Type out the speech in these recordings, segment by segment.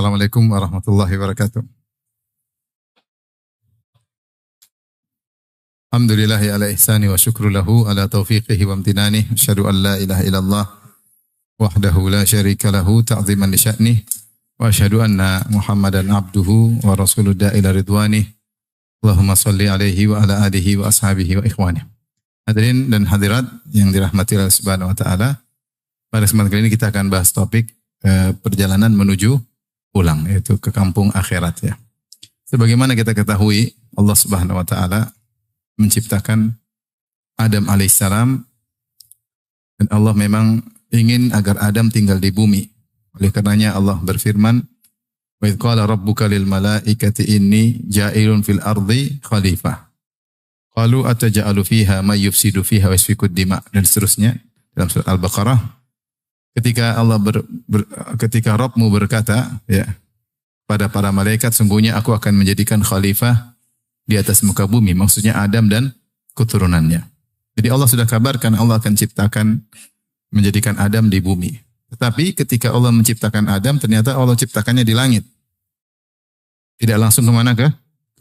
Assalamualaikum warahmatullahi wabarakatuh. Alhamdulillahi ala ihsani wa syukru lahu ala taufiqihi wa amtinani. Asyhadu an la ilaha illallah wahdahu la syarika lahu ta'ziman li sya'nih. Wa asyhadu anna Muhammadan abduhu wa rasuluh da'ila ridwanih. Allahumma salli alaihi wa ala alihi wa ashabihi wa ikhwanih. Hadirin dan hadirat yang dirahmati Allah Subhanahu wa taala. Pada kesempatan kali ini kita akan bahas topik perjalanan menuju pulang, yaitu ke kampung akhirat ya. Sebagaimana kita ketahui, Allah Subhanahu wa taala menciptakan Adam alaihissalam dan Allah memang ingin agar Adam tinggal di bumi. Oleh karenanya Allah berfirman, "Wa idz qala rabbuka lil malaikati inni ja'ilun fil ardi khalifah." Qalu ataj'alu fiha may yufsidu fiha wa yasfiku dima, dan seterusnya dalam surat Al-Baqarah. Ketika Rabbmu berkata ya pada para malaikat, sungguhnya aku akan menjadikan khalifah di atas muka bumi, maksudnya Adam dan keturunannya. Jadi Allah sudah kabarkan Allah akan menjadikan Adam di bumi. Tetapi ketika Allah menciptakan Adam, ternyata Allah ciptakannya di langit. Tidak langsung kemana ke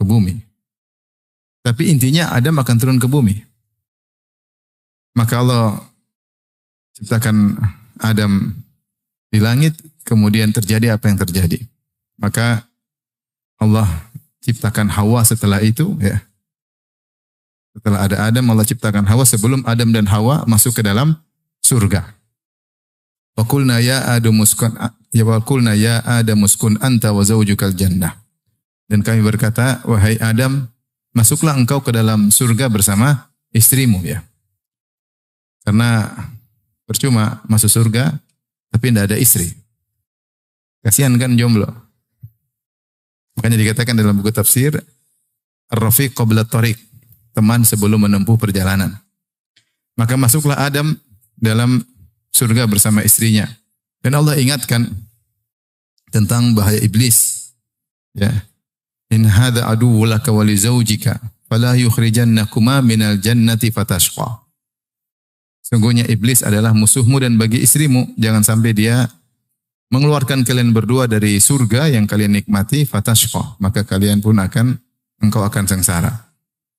bumi. Tapi intinya Adam akan turun ke bumi. Maka Allah ciptakan Adam di langit, kemudian terjadi apa yang terjadi. Maka Allah ciptakan Hawa setelah itu ya. Setelah ada Adam, Allah ciptakan Hawa sebelum Adam dan Hawa masuk ke dalam surga. Wa qulna ya Adam uskun anta wa zawjukal jannah. Dan kami berkata, wahai Adam, masuklah engkau ke dalam surga bersama istrimu ya. Karena percuma masuk surga tapi tidak ada istri. Kasihan kan jomblo. Makanya dikatakan dalam buku tafsir, Ar-Rafiq qabla tariq, teman sebelum menempuh perjalanan. Maka masuklah Adam dalam surga bersama istrinya. Dan Allah ingatkan tentang bahaya iblis. Ya. In hadza aduwwun laka wa li zawjika fala yukhrijannakuma minal jannati fatashqa. Sungguhnya iblis adalah musuhmu dan bagi istrimu, jangan sampai dia mengeluarkan kalian berdua dari surga yang kalian nikmati, fatashqa, maka engkau akan sengsara.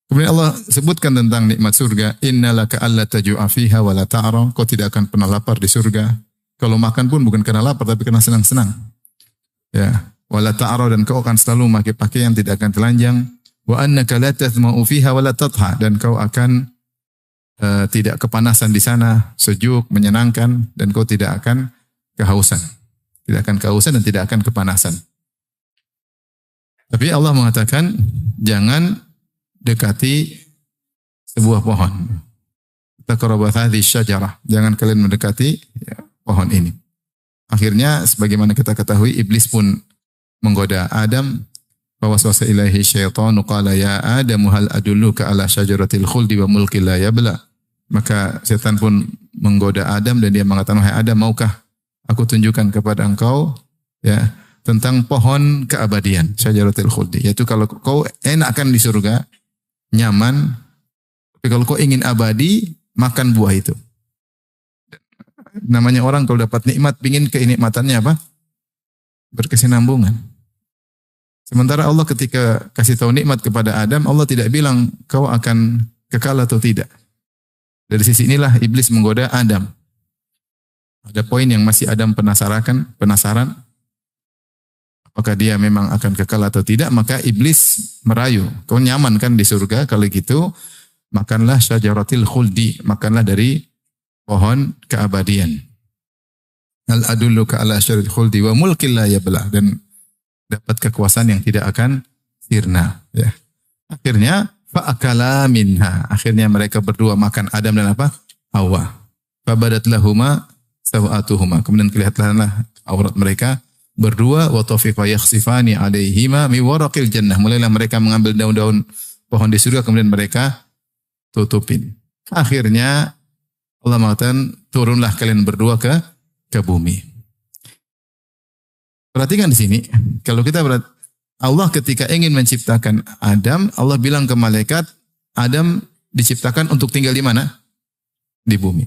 Kemudian Allah sebutkan tentang nikmat surga, innalaka alla tajua fiha wa la ta'ra, kau tidak akan pernah lapar di surga. Kalau makan pun bukan karena lapar tapi karena senang-senang. Ya, wa la ta'ra, dan kau akan selalu memakai pakaian, tidak akan telanjang. Wa annaka la tathma'u fiha wa la tadha, dan kau akan tidak kepanasan di sana, sejuk, menyenangkan, dan kau tidak akan kehausan. Tidak akan kehausan dan tidak akan kepanasan. Tapi Allah mengatakan, jangan dekati sebuah pohon. Taqrabu hadhihi syajarah. Jangan kalian mendekati pohon ini. Akhirnya, sebagaimana kita ketahui, iblis pun menggoda Adam. Fawaswasa ilaihi syaitanu qala ya Adamu hal adulluka ala syajaratil khuldi wa mulkin la yabla. Maka setan pun menggoda Adam dan dia mengatakan, wahai Adam, maukah aku tunjukkan kepada engkau ya tentang pohon keabadian, syajaratil khuldi, yaitu kalau kau enakan di surga, nyaman, tapi kalau kau ingin abadi, makan buah itu. Namanya orang kalau dapat nikmat, pingin kenikmatannya apa? Berkesinambungan. Sementara Allah ketika kasih tahu nikmat kepada Adam, Allah tidak bilang kau akan kekal atau tidak. Dari sisi inilah iblis menggoda Adam. Ada poin yang masih Adam penasaran. Apakah dia memang akan kekal atau tidak, maka iblis merayu. Kau nyaman kan di surga, kalau gitu makanlah syajaratil khuldi, makanlah dari pohon keabadian. Al adulluka ala syajaratil khuldi wa mulkin la yabla, dan dapat kekuasaan yang tidak akan sirna. Ya. Akhirnya fa'akala minha. Akhirnya mereka berdua makan, Adam dan apa? Hawa. Fabadat lahuma sawatuhuma. Kemudian kelihatanlah aurat mereka berdua. Wa tafiqa yakhsifani alaihima mi waraqil jannah. Mulailah mereka mengambil daun-daun pohon di surga, kemudian mereka tutupin. Akhirnya Allah mengatakan, turunlah kalian berdua ke bumi. Perhatikan di sini, kalau kita Allah ketika ingin menciptakan Adam, Allah bilang ke malaikat, Adam diciptakan untuk tinggal di mana? Di bumi.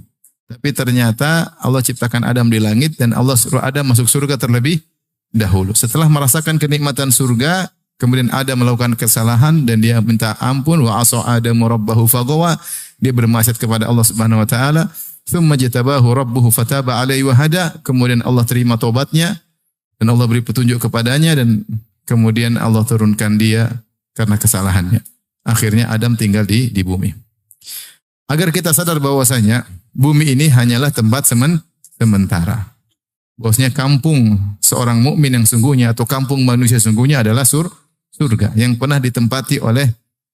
Tapi ternyata Allah ciptakan Adam di langit dan Allah suruh Adam masuk surga terlebih dahulu. Setelah merasakan kenikmatan surga, kemudian Adam melakukan kesalahan dan dia minta ampun, wa asa Adamu rabbahu faghawa, dia bermaksiat kepada Allah Subhanahu wa taala. Tsumma jatabahu rabbuhu fataba alaihi wa hada, kemudian Allah terima tobatnya dan Allah beri petunjuk kepadanya dan kemudian Allah turunkan dia karena kesalahannya. Akhirnya Adam tinggal di bumi. Agar kita sadar bahwasanya bumi ini hanyalah tempat sementara. Bahwasanya kampung seorang mukmin yang sungguhnya atau kampung manusia sungguhnya adalah surga yang pernah ditempati oleh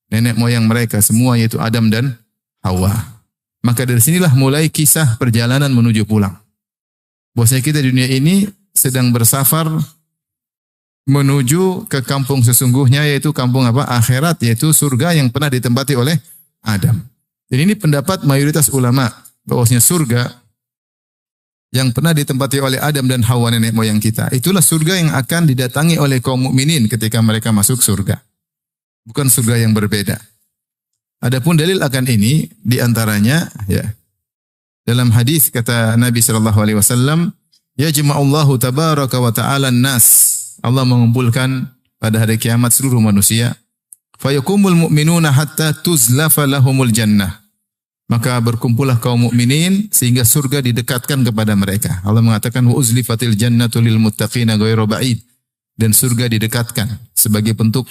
nenek moyang mereka semua, yaitu Adam dan Hawa. Maka dari sinilah mulai kisah perjalanan menuju pulang. Bahwasanya kita di dunia ini sedang bersafar menuju ke kampung sesungguhnya, yaitu kampung apa? Akhirat, yaitu surga yang pernah ditempati oleh Adam. Jadi ini pendapat mayoritas ulama bahwasanya surga yang pernah ditempati oleh Adam dan Hawa nenek moyang kita, itulah surga yang akan didatangi oleh kaum mukminin ketika mereka masuk surga. Bukan surga yang berbeda. Adapun dalil akan ini diantaranya ya dalam hadis kata Nabi sallallahu alaihi wasallam, yajma'ullahu tabaraka wa ta'ala an-nas. Allah mengumpulkan pada hari kiamat seluruh manusia. Fayakumul mu'minuna hatta tuzlafa lahumul jannah. Maka berkumpullah kaum mukminin sehingga surga didekatkan kepada mereka. Allah mengatakan wa uzlifatil jannatu lil muttaqina ghairu ba'id. Dan surga didekatkan sebagai bentuk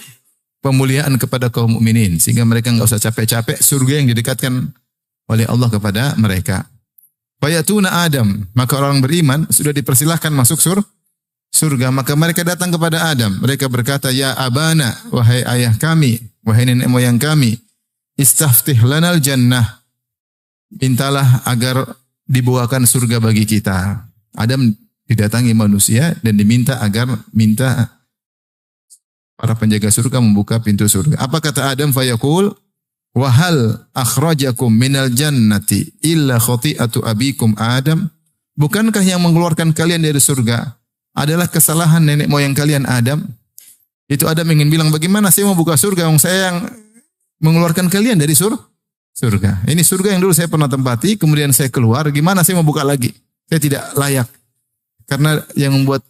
pemuliaan kepada kaum mukminin sehingga mereka enggak usah capek-capek, surga yang didekatkan oleh Allah kepada mereka. Fayatuna Adam, maka orang beriman sudah dipersilahkan masuk surga, maka mereka datang kepada Adam. Mereka berkata, ya abana, wahai ayah kami, wahai nenek moyang kami, istaftih lanal jannah. Mintalah agar dibuakan surga bagi kita. Adam didatangi manusia dan minta para penjaga surga membuka pintu surga. Apa kata Adam? Fayaqul, wahal akhrajakum minal jannati illa khati'atu abikum Adam. Bukankah yang mengeluarkan kalian dari surga adalah kesalahan nenek moyang kalian Adam? Itu Adam ingin bilang, bagaimana saya mau buka surga wong saya yang mengeluarkan kalian dari surga. Ini surga yang dulu saya pernah tempati, kemudian saya keluar, gimana saya mau buka lagi? Saya tidak layak. Karena yang membuat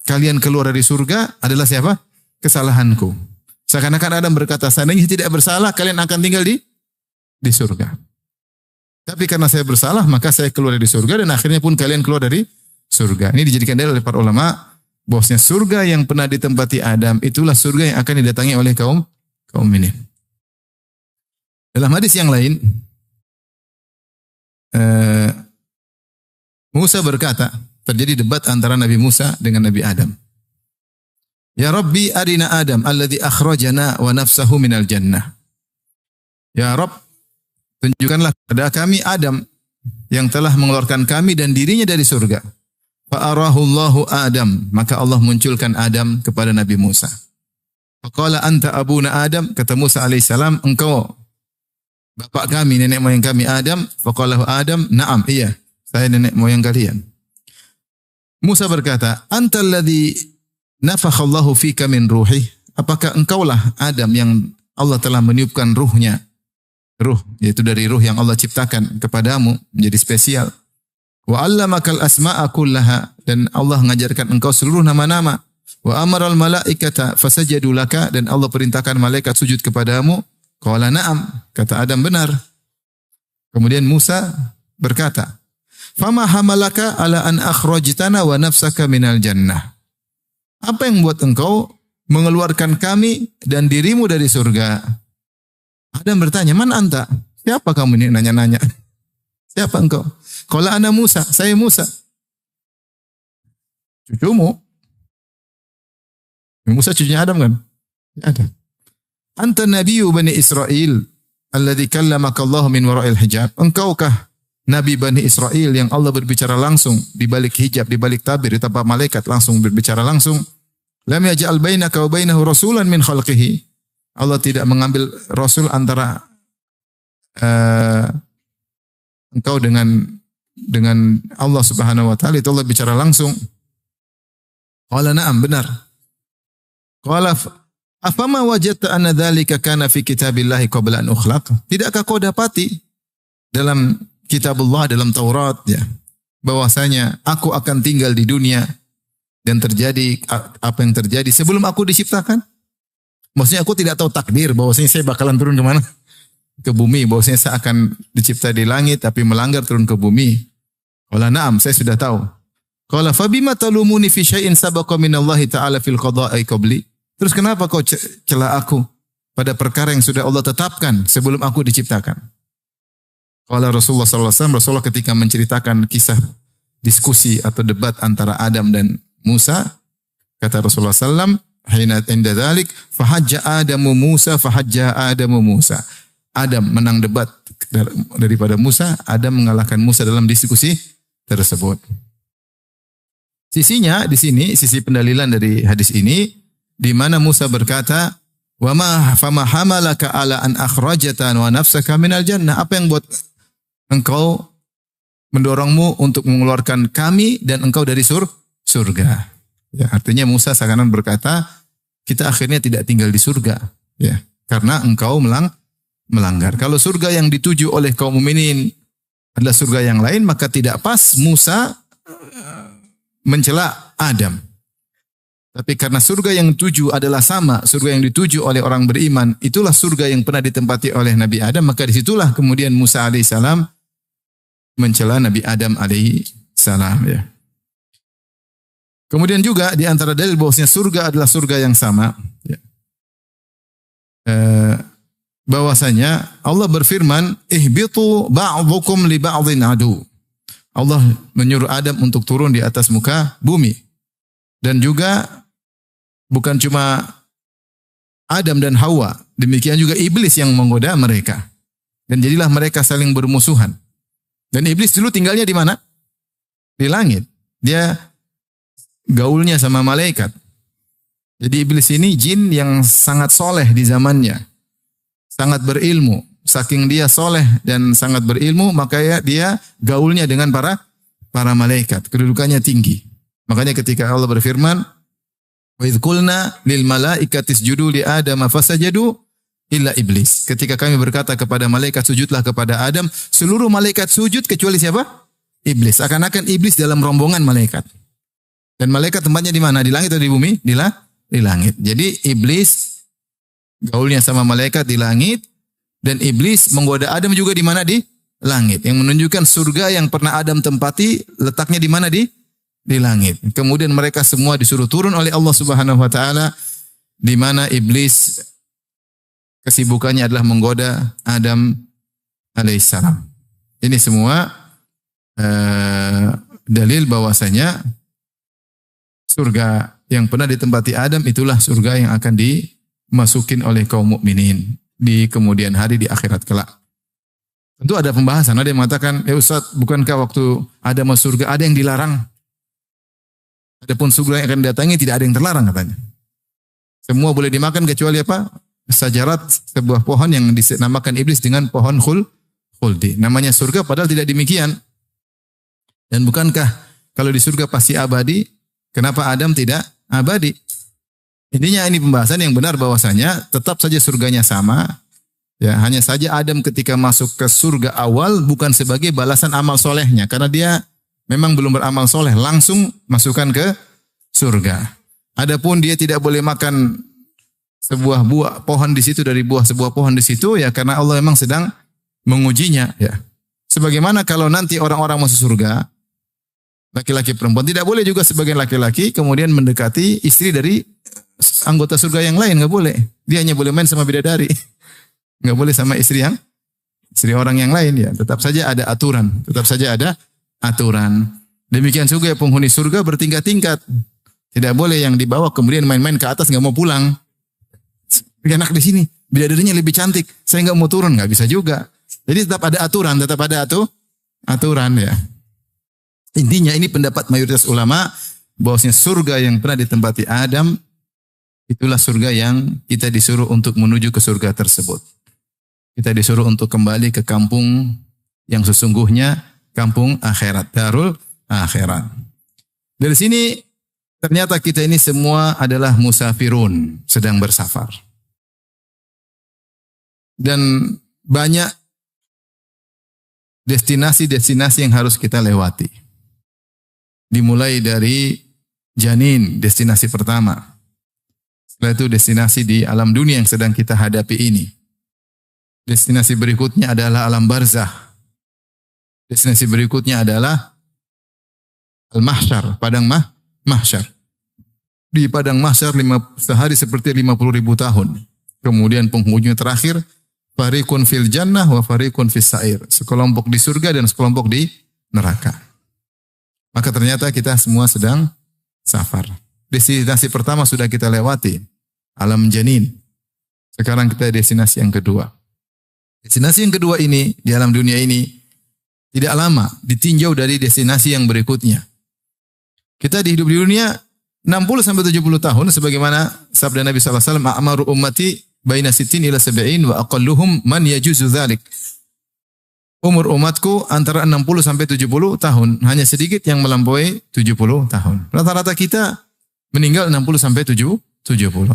kalian keluar dari surga adalah siapa? Kesalahanku. Seakan-akan Adam berkata, seandainya tidak bersalah, kalian akan tinggal di surga. Tapi karena saya bersalah, maka saya keluar dari surga dan akhirnya pun kalian keluar dari surga. Ini dijadikan dalil oleh para ulama bahwasanya surga yang pernah ditempati Adam itulah surga yang akan didatangi oleh kaum mukminin. Dalam hadis yang lain, Musa berkata, terjadi debat antara Nabi Musa dengan Nabi Adam. Ya Rabbi arina Adam alladhi akhrajana wa nafsahu minal jannah. Ya Rabb, tunjukkanlah kepada kami Adam yang telah mengeluarkan kami dan dirinya dari surga. Fa'arahullahu Adam, maka Allah munculkan Adam kepada Nabi Musa. Faqala anta abuna Adam, kata Musa alaihissalam, engkau bapak kami, nenek moyang kami Adam. Faqalahu Adam, na'am, iya, saya nenek moyang kalian. Musa berkata, anta alladhi nafakhallahu fika min ruhi, apakah engkaulah Adam yang Allah telah meniupkan ruhnya, ruh, yaitu dari ruh yang Allah ciptakan kepadamu menjadi spesial. Wa 'allamakal asma'a kullaha, dan Allah mengajarkan engkau seluruh nama-nama. Wa amaral malaikata fasajadu laka, dan Allah perintahkan malaikat sujud kepadamu. Qala na'am, kata Adam benar. Kemudian Musa berkata, fama hamalaka ala an akhrajtana wa nafsaka minal jannah. Apa yang membuat engkau mengeluarkan kami dan dirimu dari surga? Adam bertanya, man anta? Siapa kamu ini nanya-nanya? Siapa engkau? Qala ana Musa, saya Musa. Cucumu. Musa cucunya Adam kan? Ada. Anta nabiyyu Bani Israel alladhi kallamaka Allah min wara'il hijab. Engkaukah Nabi Bani Israel yang Allah berbicara langsung di balik hijab, di balik tabir, di tempat malaikat langsung berbicara langsung? Lam yaj'al bainaka wa bainahu rasulan min khalqihi. Allah tidak mengambil rasul antara engkau dengan Allah Subhanahu wa taala, itu Allah bicara langsung. Qala na'am, benar. Qala afama wajadta anna dzalika kana fi kitabillahi qabla an ukhlaq? Tidakkah kau dapati dalam kitabullah, dalam Taurat ya, bahwasanya aku akan tinggal di dunia dan terjadi apa yang terjadi sebelum aku diciptakan? Maksudnya aku tidak tahu takdir bahwasanya saya bakalan turun ke mana? Ke bumi, bahwasanya saya akan dicipta di langit tapi melanggar turun ke bumi. Qala na'am, saya sudah tahu. Qala fabima talumuni fi syai'in sabaqa minallahi ta'ala fil qada'i qabli? Terus kenapa kau cela aku pada perkara yang sudah Allah tetapkan sebelum aku diciptakan? Qala Rasulullah sallallahu alaihi wasallam, Rasulullah ketika menceritakan kisah diskusi atau debat antara Adam dan Musa, kata Rasulullah sallallahu hina inda dzalik fahajja Adamu Musa fahajja Adamu Musa. Adam menang debat daripada Musa, Adam mengalahkan Musa dalam diskusi tersebut. Sisinya di sini, sisi pendalilan dari hadis ini, di mana Musa berkata, "Wa ma fama hamalaka ala an akhrajatan wa nafsaka minal jannah?" Apa yang buat engkau mendorongmu untuk mengeluarkan kami dan engkau dari surga? Ya, artinya Musa seakan berkata, kita akhirnya tidak tinggal di surga, ya, karena engkau melanggar. Kalau surga yang dituju oleh kaum mukminin adalah surga yang lain, maka tidak pas Musa mencela Adam. Tapi karena surga yang dituju adalah sama, surga yang dituju oleh orang beriman, itulah surga yang pernah ditempati oleh Nabi Adam, maka disitulah kemudian Musa alaihissalam mencela Nabi Adam alaihissalam. Ya. Kemudian juga di antara dalil bahwasanya surga adalah surga yang sama. Ya. Bahwasanya Allah berfirman, ihbitu ba'dukum li ba'dhin adu. Allah menyuruh Adam untuk turun di atas muka bumi. Dan juga bukan cuma Adam dan Hawa, demikian juga iblis yang menggoda mereka. Dan jadilah mereka saling bermusuhan. Dan iblis dulu tinggalnya di mana? Di langit. Dia gaulnya sama malaikat. Jadi iblis ini jin yang sangat soleh di zamannya. Sangat berilmu. Saking dia soleh dan sangat berilmu, maka dia gaulnya dengan para malaikat. Kedudukannya tinggi. Makanya ketika Allah berfirman, "Wa idz qulna lil malaikati isjudu li Adam fasajadu illa iblis." Ketika kami berkata kepada malaikat sujudlah kepada Adam, seluruh malaikat sujud kecuali siapa? Iblis. Akan-akan iblis dalam rombongan malaikat. Dan malaikat tempatnya di mana? Di langit atau di bumi? Di langit. Jadi iblis gaulnya sama malaikat di langit, dan iblis menggoda Adam juga di mana? Di langit. Yang menunjukkan surga yang pernah Adam tempati letaknya di mana? Di langit. Kemudian mereka semua disuruh turun oleh Allah Subhanahu wa taala, di mana iblis kesibukannya adalah menggoda Adam alaihissalam. Ini semua dalil bahwasanya surga yang pernah ditempati Adam itulah surga yang akan dimasukin oleh kaum mukminin di kemudian hari di akhirat kelak. Tentu ada pembahasan, ada yang mengatakan, "Ya Ustaz, bukankah waktu Adam masuk surga ada yang dilarang? Adapun surga yang akan didatangi tidak ada yang terlarang," katanya. Semua boleh dimakan kecuali apa? Sajarat, sebuah pohon yang dinamakan iblis dengan pohon khuldi. Namanya surga padahal tidak demikian. Dan bukankah kalau di surga pasti abadi? Kenapa Adam tidak abadi? Intinya ini pembahasan yang benar bahwasanya tetap saja surganya sama. Ya, hanya saja Adam ketika masuk ke surga awal bukan sebagai balasan amal solehnya. Karena dia memang belum beramal soleh. Langsung masukkan ke surga. Adapun dia tidak boleh makan sebuah buah pohon di situ dari sebuah pohon di situ. Ya karena Allah memang sedang mengujinya. Ya. Sebagaimana kalau nanti orang-orang masuk surga, laki-laki perempuan tidak boleh juga sebagian laki-laki kemudian mendekati istri dari anggota surga yang lain, nggak boleh. Dia hanya boleh main sama bidadari, nggak boleh sama istri orang yang lain. Ya, tetap saja ada aturan, Demikian juga penghuni surga bertingkat-tingkat. Tidak boleh yang dibawa kemudian main-main ke atas nggak mau pulang. Enak di sini, bidadarinya lebih cantik, saya nggak mau turun, nggak bisa juga. Jadi tetap ada aturan ya. Intinya ini pendapat mayoritas ulama bahwasanya surga yang pernah ditempati Adam itulah surga yang kita disuruh untuk menuju ke surga tersebut. Kita disuruh untuk kembali ke kampung yang sesungguhnya, kampung akhirat, darul akhirat. Dari sini ternyata kita ini semua adalah musafirun, sedang bersafar. Dan banyak destinasi-destinasi yang harus kita lewati. Dimulai dari janin, destinasi pertama. Setelah itu destinasi di alam dunia yang sedang kita hadapi ini. Destinasi berikutnya adalah alam barzah. Destinasi berikutnya adalah al-mahsyar, padang mahsyar. Di padang mahsyar sehari seperti 50.000 tahun. Kemudian penghujung terakhir, fariqun fil jannah wa fariqun fis sa'ir. Sekelompok di surga dan sekelompok di neraka. Maka ternyata kita semua sedang safar. Destinasi pertama sudah kita lewati, alam janin. Sekarang kita destinasi yang kedua. Destinasi yang kedua ini, di alam dunia ini, tidak lama, ditinjau dari destinasi yang berikutnya. Kita hidup di dunia 60-70 tahun, sebagaimana sabda Nabi SAW, a'maru ummati baina sittin ila sab'in wa aqalluhum man yajuzu dhalik. Umur umatku antara 60-70 tahun, hanya sedikit yang melampaui 70 tahun. Rata-rata kita meninggal 60-70.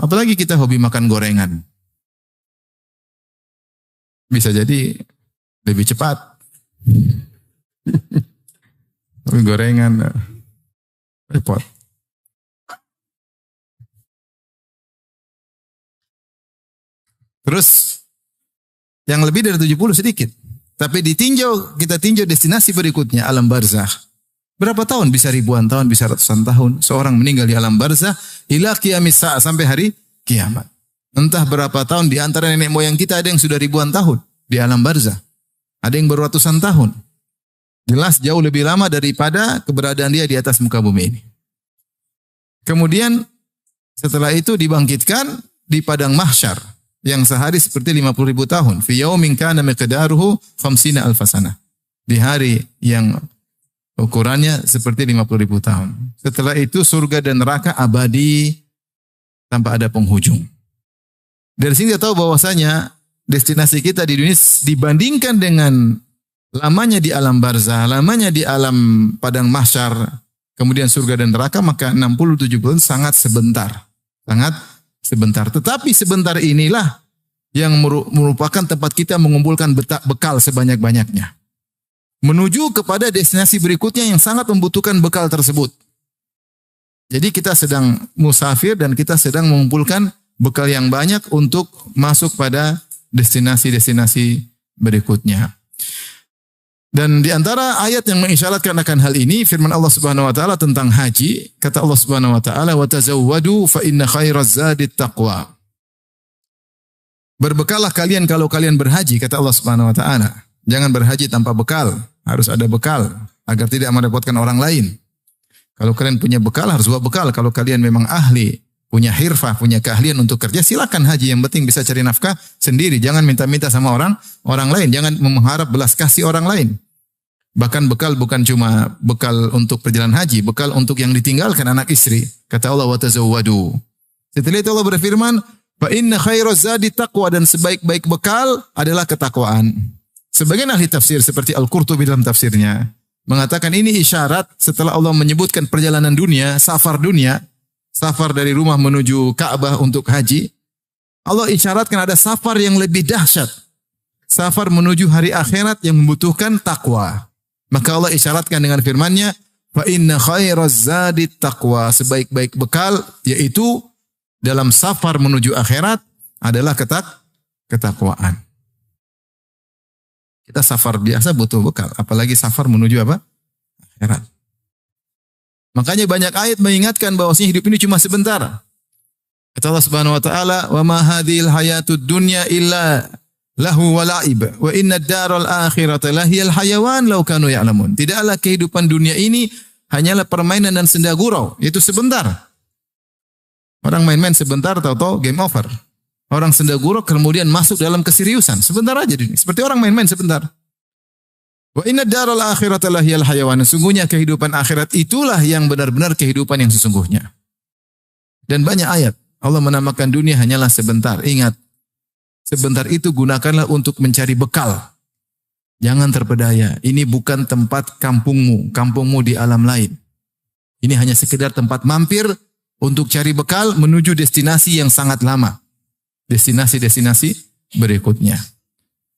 Apalagi kita hobi makan gorengan. Bisa jadi lebih cepat. Hobi gorengan, repot. Terus yang lebih dari 70 sedikit. Tapi kita tinjau destinasi berikutnya, alam barzah. Berapa tahun? Bisa ribuan tahun, bisa ratusan tahun. Seorang meninggal di alam barzah, ila qiyamis sa'a, sampai hari kiamat. Entah berapa tahun, di antara nenek moyang kita ada yang sudah ribuan tahun di alam barzah. Ada yang baru ratusan tahun. Jelas jauh lebih lama daripada keberadaan dia di atas muka bumi ini. Kemudian setelah itu dibangkitkan di padang mahsyar yang sehari seperti 50.000 tahun. Fi yaumin kana miqdaruhu 50 alf sanah. Di hari yang ukurannya seperti 50.000 tahun. Setelah itu surga dan neraka abadi tanpa ada penghujung. Dari sini kita tahu bahwasanya destinasi kita di dunia dibandingkan dengan lamanya di alam barzah, lamanya di alam padang mahsyar, kemudian surga dan neraka, maka 60-70 tahun sangat sebentar. Sangat sebentar. Tetapi sebentar inilah yang merupakan tempat kita mengumpulkan bekal sebanyak-banyaknya. Menuju kepada destinasi berikutnya yang sangat membutuhkan bekal tersebut. Jadi kita sedang musafir dan kita sedang mengumpulkan bekal yang banyak untuk masuk pada destinasi-destinasi berikutnya. Dan di antara ayat yang mengisyaratkan akan hal ini, firman Allah Subhanahu wa taala tentang haji, kata Allah Subhanahu wa taala, "Wa tazawwadu fa inna khairaz zadit taqwa." Berbekallah kalian kalau kalian berhaji, kata Allah Subhanahu wa taala. Jangan berhaji tanpa bekal, harus ada bekal agar tidak merepotkan orang lain. Kalau kalian punya bekal, harus bawa bekal. Kalau kalian memang ahli, punya hirfah, punya keahlian untuk kerja, silakan haji. Yang penting bisa cari nafkah sendiri. Jangan minta-minta sama orang lain. Jangan mengharap belas kasih orang lain. Bahkan bekal bukan cuma bekal untuk perjalanan haji, bekal untuk yang ditinggalkan anak istri. Kata Allah, wa tazawwadu. Setelah itu Allah berfirman, fa inna khairaz zadi taqwa, dan sebaik-baik bekal adalah ketakwaan. Sebagian ahli tafsir seperti Al-Qurtubi dalam tafsirnya mengatakan ini isyarat setelah Allah menyebutkan perjalanan dunia, safar dari rumah menuju Ka'bah untuk haji. Allah isyaratkan ada safar yang lebih dahsyat. Safar menuju hari akhirat yang membutuhkan takwa. Maka Allah isyaratkan dengan firman-Nya, fa inna khairaz zadi taqwa. Sebaik-baik bekal yaitu dalam safar menuju akhirat adalah ketakwaan. Kita safar biasa butuh bekal, apalagi safar menuju apa? Akhirat. Makanya banyak ayat mengingatkan bahwasanya hidup ini cuma sebentar. Kata Allah Subhanahu wa taala, "Wa ma hadhil hayatud dunya illa lahu wa la'ib wa inna ad-daral akhirata lahiyal hayawan law kanu ya'lamun." Tidaklah kehidupan dunia ini hanyalah permainan dan senda gurau, itu sebentar. Orang main-main sebentar, tahu-tahu game over. Orang senda gurau kemudian masuk dalam keseriusan, sebentar aja ini. Seperti orang main-main sebentar. Wa inna ad-daral akhirata lahiyal hayawan. Sungguhnya kehidupan akhirat itulah yang benar-benar kehidupan yang sesungguhnya. Dan banyak ayat Allah menamakan dunia hanyalah sebentar. Ingat, sebentar itu gunakanlah untuk mencari bekal. Jangan terpedaya. Ini bukan tempat kampungmu di alam lain. Ini hanya sekedar tempat mampir untuk cari bekal menuju destinasi yang sangat lama. Destinasi-destinasi berikutnya.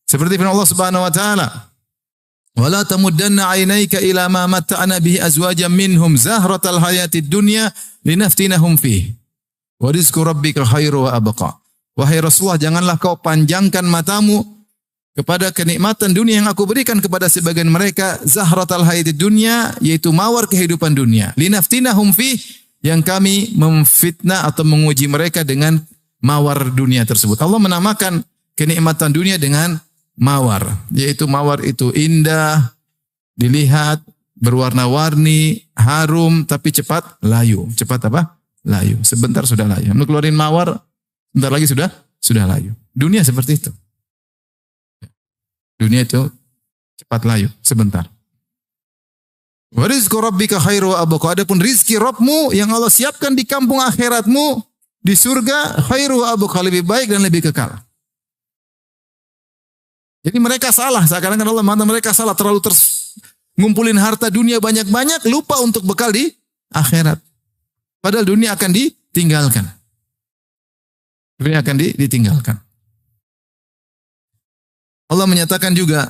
Seperti firman Allah Subhanahu wa taala, Wala tamuddanna 'ainaika ila ma matta'na bihi azwajan minhum zahratal hayatid dunya linaftinahum fihi. Wa rizqu rabbika khairu wa abqa. Wahai Rasulullah, janganlah kau panjangkan matamu kepada kenikmatan dunia yang aku berikan kepada sebagian mereka, zahratal hayatid dunya, yaitu mawar kehidupan dunia. Linaftinahum fihi, yang kami memfitnah atau menguji mereka dengan mawar dunia tersebut. Allah menamakan kenikmatan dunia dengan mawar, yaitu mawar itu indah, dilihat, berwarna-warni, harum, tapi cepat layu. Cepat apa? Layu. Sebentar sudah layu. Mau keluarin mawar, sebentar lagi sudah layu. Dunia seperti itu. Dunia itu cepat layu, sebentar. Wa rizqu rabbika khairu wa abqa. Adapun rizki Rabbmu yang Allah siapkan di kampung akhiratmu, di surga, khairu wa abqa, lebih baik dan lebih kekal. Jadi mereka salah, seakan-akan Allah mengatakan mereka salah, terlalu ngumpulin harta dunia banyak-banyak, lupa untuk bekal di akhirat. Padahal dunia akan ditinggalkan. Dunia akan ditinggalkan. Allah menyatakan juga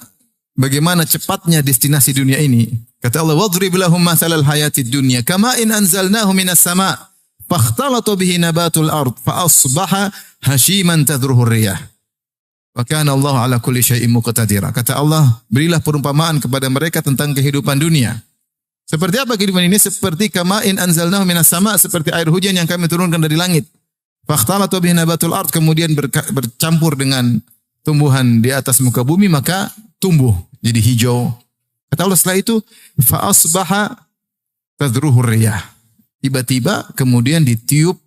bagaimana cepatnya destinasi dunia ini. Kata Allah, "Wadrib lahum mathalal hayatid dunya kama in anzalnahu minas sama' fakhtalata bihi nabatul ard fa asbaha hashiman tadruhu riyah." Wa kana Allah ala kulli syai'in muqtadira. Kata Allah, berilah perumpamaan kepada mereka tentang kehidupan dunia. Seperti apa kehidupan ini? Seperti kama'in anzalnahu minas sama', seperti air hujan yang kami turunkan dari langit. Fakhtalatu bihi nabatul ard, kemudian bercampur dengan tumbuhan di atas muka bumi, maka tumbuh jadi hijau. Kata Allah setelah itu, fa asbaha tadruhu riyah. Tiba-tiba kemudian ditiup,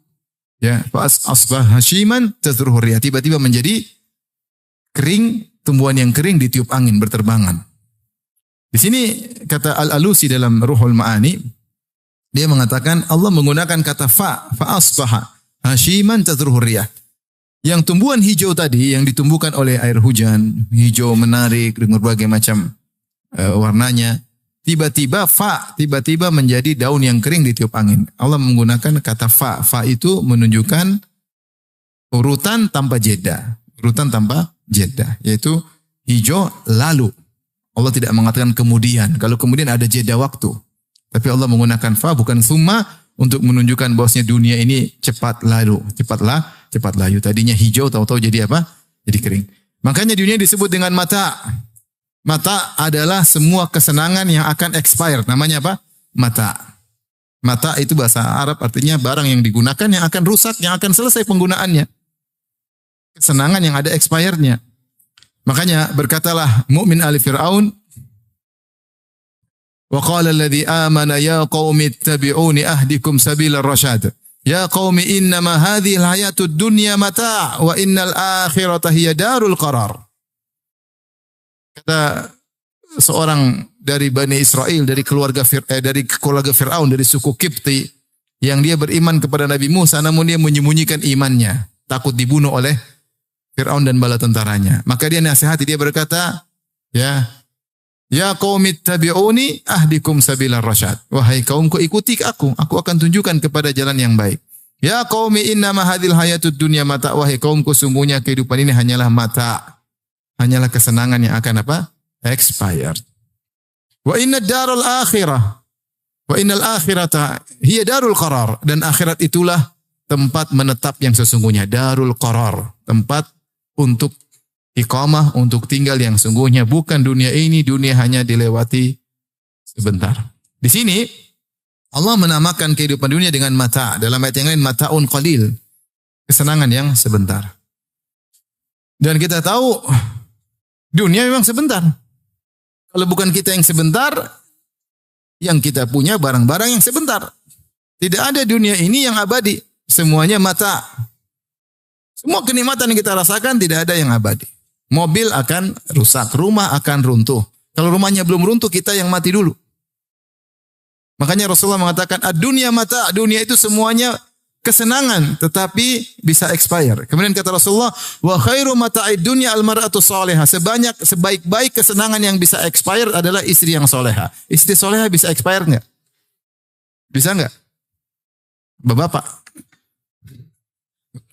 ya, fa asbaha hashiman tadruhu riyah. Tiba-tiba menjadi kering, tumbuhan yang kering ditiup angin berterbangan. Di sini kata Al-Alusi dalam Ruhul Ma'ani, dia mengatakan Allah menggunakan kata fa asbaha hashiman tadruhu riyah. Yang tumbuhan hijau tadi yang ditumbuhkan oleh air hujan, hijau menarik dengan berbagai macam warnanya, tiba-tiba menjadi daun yang kering ditiup angin. Allah menggunakan kata fa itu menunjukkan urutan tanpa jeda. Urutan tanpa jeda, yaitu hijau lalu. Allah tidak mengatakan kemudian. Kalau kemudian ada jeda waktu. Tapi Allah menggunakan fa bukan summa untuk menunjukkan bahwasanya dunia ini cepat lalu. Cepat layu. Tadinya hijau, tahu-tahu jadi apa? Jadi kering. Makanya dunia disebut dengan mata. Mata adalah semua kesenangan yang akan expire. Namanya apa? Mata. Mata itu bahasa Arab artinya barang yang digunakan yang akan rusak, yang akan selesai penggunaannya. Kesenangan yang ada expirednya. Makanya berkatalah mukmin ali Fir'aun, wa qala alladhi amana ya qaumi ittabi'uni ahdikum sabilar rasyad. Ya qaumi innama hadhihi al-hayatud dunya mata' wa innal akhirata hiya darul qarar. Kata seorang dari Bani Israel, dari keluarga Fir'aun, dari suku Kipti, yang dia beriman kepada Nabi Musa, namun dia menyembunyikan imannya, takut dibunuh oleh Fir'aun dan bala tentaranya. Maka dia nasihati, dia berkata, ya qaumi ittabi'uni ahdikum sabilar rasyad. Wahai kaumku, ikuti aku akan tunjukkan kepada jalan yang baik. Ya qaumi innama hadhil hayatud dunya mata. Wahai kaumku, sungguhnya kehidupan ini hanyalah mata. Hanyalah kesenangan yang akan apa? Expired. Wa innad darul akhirah. Wa innal akhirata hiya darul qarar. Dan akhirat itulah tempat menetap yang sesungguhnya. Darul qarar. Tempat untuk iqamah, untuk tinggal yang sungguhnya. Bukan dunia ini, dunia hanya dilewati sebentar. Di sini Allah menamakan kehidupan dunia dengan mata. Dalam ayat yang lain, mata'un qalil. Kesenangan yang sebentar. Dan kita tahu dunia memang sebentar. Kalau bukan kita yang sebentar, yang kita punya barang-barang yang sebentar. Tidak ada dunia ini yang abadi. Semuanya mata. Semua kenikmatan yang kita rasakan tidak ada yang abadi. Mobil akan rusak, rumah akan runtuh. Kalau rumahnya belum runtuh, kita yang mati dulu. Makanya Rasulullah mengatakan, ad-dunya mata, dunia itu semuanya kesenangan, tetapi bisa expire. Kemudian kata Rasulullah, wa khairu mata'id dunya al-mar'atu salihah. Sebaik-baik kesenangan yang bisa expire adalah istri yang soleha. Istri soleha bisa expire enggak? Bisa enggak? Bapak.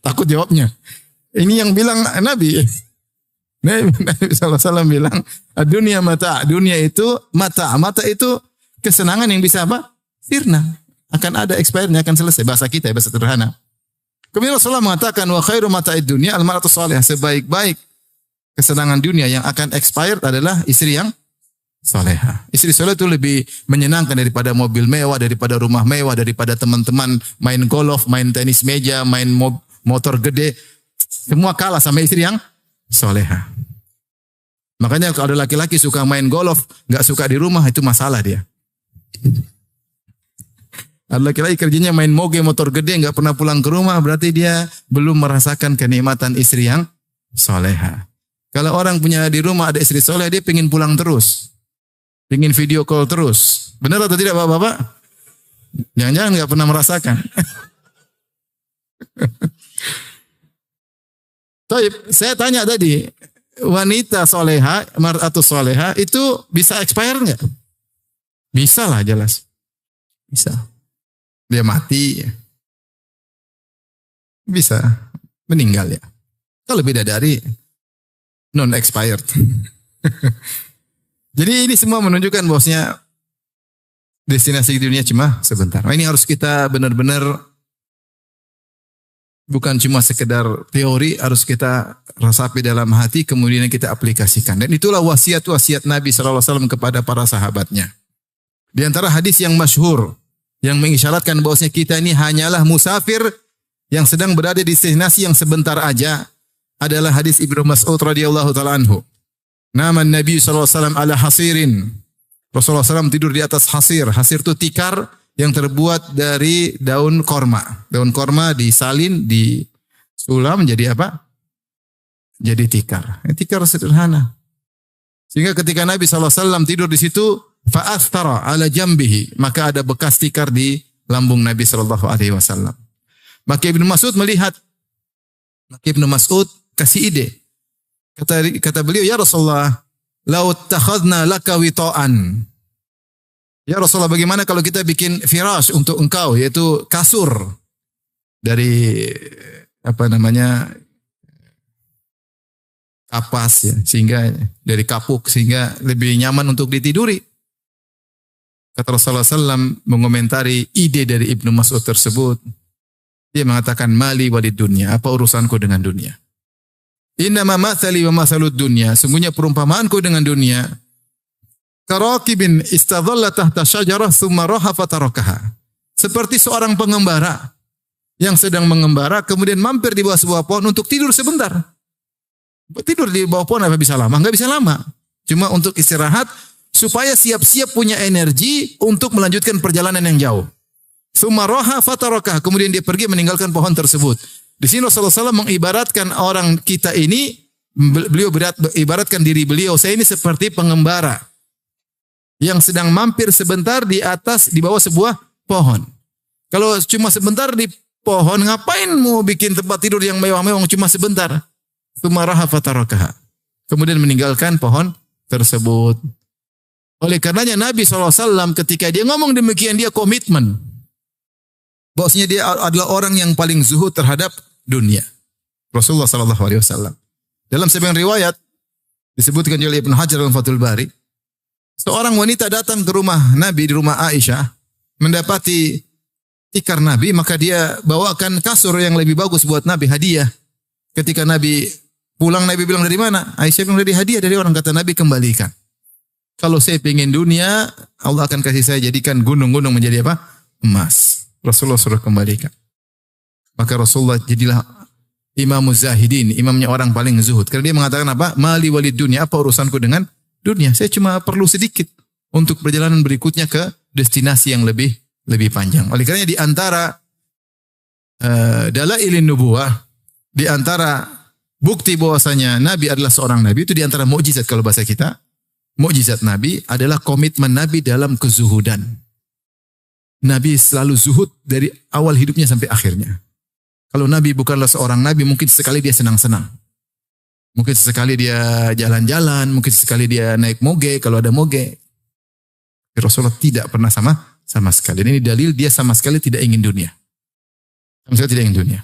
Takut jawabnya. Ini yang bilang Nabi. Nabi SAW bilang, dunia mata, dunia itu mata. Mata itu kesenangan yang bisa apa? Sirna. Akan ada expirednya, akan selesai. Bahasa kita, bahasa sederhana. Kemudian Rasulullah mengatakan, wa khairu mata'id dunia al-mar'atu salihah. Sebaik-baik kesenangan dunia yang akan expired adalah istri yang salehah. Istri saleh itu lebih menyenangkan daripada mobil mewah, daripada rumah mewah, daripada teman-teman main golf, main tenis meja, main motor gede. Semua kalah sama istri yang salehah. Makanya kalau ada laki-laki suka main golf, nggak suka di rumah, itu masalah dia. Ada laki-laki kerjanya main moge, motor gede, nggak pernah pulang ke rumah, berarti dia belum merasakan kenikmatan istri yang soleha. Kalau orang punya di rumah ada istri soleh, dia pengen pulang terus. Pengen video call terus. Benar atau tidak Bapak-Bapak? Jangan-jangan nggak pernah merasakan. Saya tanya tadi, wanita soleha atau soleha itu bisa expire nggak? Bisa lah jelas. Bisa. Dia mati, bisa meninggal ya. Kalau bidadari non expired. Jadi ini semua menunjukkan bahwasanya destinasi dunia cuma sebentar. Nah, ini harus kita benar-benar bukan cuma sekedar teori, harus kita resapi dalam hati, kemudian kita aplikasikan. Dan itulah wasiat-wasiat Nabi SAW kepada para sahabatnya. Di antara hadis yang masyhur, yang mengisyaratkan bahwasanya kita ini hanyalah musafir yang sedang berada di destinasi yang sebentar aja, adalah hadis Ibnu Mas'ud radhiyallahu taala anhu. Nama Nabi sallallahu alaihi wasallam ala hasirin. Rasulullah SAW tidur di atas hasir. Hasir itu tikar yang terbuat dari daun korma. Daun korma disalin, disulam menjadi apa? Jadi tikar. Tikar sederhana. Sehingga ketika Nabi SAW tidur di situ, fa'astara ala jambihi, maka ada bekas tikar di lambung Nabi SAW. Maka Ibnu Mas'ud melihat, maka Ibnu Mas'ud kasih ide. Kata beliau, ya Rasulullah, lau takhadna laka wita'an. Ya Rasulullah, bagaimana kalau kita bikin firash untuk engkau, yaitu kasur dari kapas ya, sehingga dari kapuk sehingga lebih nyaman untuk ditiduri. Kata Rasulullah SAW mengomentari ide dari Ibnu Mas'ud tersebut. Dia mengatakan, mali walid dunya, apa urusanku dengan dunia? Innama mathali wa mathalud dunya, sungguhnya perumpamaanku dengan dunia karakibin istadhalla tahta syajarah thumma raha fatarakaha. Seperti seorang pengembara yang sedang mengembara kemudian mampir di bawah sebuah pohon untuk tidur sebentar. Tidur di bawah pohon apa bisa lama? Enggak bisa lama. Cuma untuk istirahat supaya siap-siap punya energi untuk melanjutkan perjalanan yang jauh. Thumma raha fatarakaha, kemudian dia pergi meninggalkan pohon tersebut. Di sini Rasulullah SAW mengibaratkan orang kita ini, beliau ibaratkan diri beliau, saya ini seperti pengembara yang sedang mampir sebentar di bawah sebuah pohon. Kalau cuma sebentar di pohon, ngapain mau bikin tempat tidur yang mewah-mewah cuma sebentar? Tsumaraha fatarakaha. Kemudian meninggalkan pohon tersebut. Oleh karenanya Nabi SAW ketika dia ngomong demikian, dia komitmen. Bahwasanya dia adalah orang yang paling zuhud terhadap dunia. Rasulullah SAW. Dalam sebuah riwayat disebutkan oleh Ibnu Hajar dalam Fathul Bari, seorang wanita datang ke rumah Nabi, di rumah Aisyah, mendapati tikar Nabi, maka dia bawakan kasur yang lebih bagus buat Nabi, hadiah. Ketika Nabi pulang, Nabi bilang, dari mana? Aisyah bilang, dari hadiah dari orang. Kata Nabi, kembalikan. Kalau saya pengen dunia, Allah akan kasih saya jadikan gunung-gunung menjadi apa? Emas. Rasulullah suruh kembalikan. Maka Rasulullah jadilah imamuz zahidin, imamnya orang paling zuhud. Karena dia mengatakan apa? Mali walid dunia, apa urusanku dengan dunia? Saya cuma perlu sedikit untuk perjalanan berikutnya ke destinasi yang lebih panjang. Oleh karena di antara dalailin nubuwah, di antara bukti bahwasanya Nabi adalah seorang Nabi, itu di antara mukjizat kalau bahasa kita. Mukjizat Nabi adalah komitmen Nabi dalam kezuhudan. Nabi selalu zuhud dari awal hidupnya sampai akhirnya. Kalau Nabi bukanlah seorang Nabi, mungkin sekali dia senang-senang. Mungkin sekali dia jalan-jalan, mungkin sekali dia naik moge kalau ada moge. Rasulullah tidak pernah sama sekali. Dan ini dalil dia sama sekali tidak ingin dunia. Sama sekali tidak ingin dunia.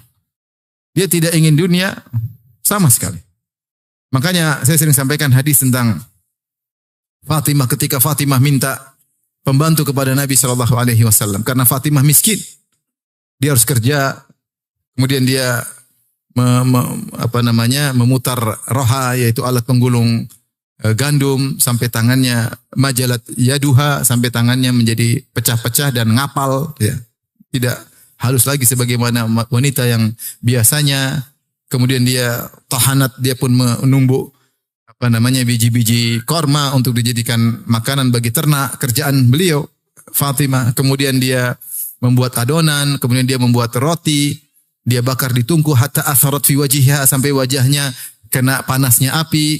Dia tidak ingin dunia sama sekali. Makanya saya sering sampaikan hadis tentang Fatimah ketika Fatimah minta pembantu kepada Nabi Shallallahu Alaihi Wasallam karena Fatimah miskin, dia harus kerja, kemudian dia memutar roha yaitu alat penggulung gandum sampai tangannya majalat yaduha sampai tangannya menjadi pecah-pecah dan ngapal, ya. Tidak halus lagi sebagaimana wanita yang biasanya. Kemudian dia tahanat, dia pun menumbuk biji-biji korma untuk dijadikan makanan bagi ternak, kerjaan beliau Fatimah. Kemudian dia membuat adonan, kemudian dia membuat roti, dia bakar di tungku hatta atharat fi wajhiha sampai wajahnya kena panasnya api.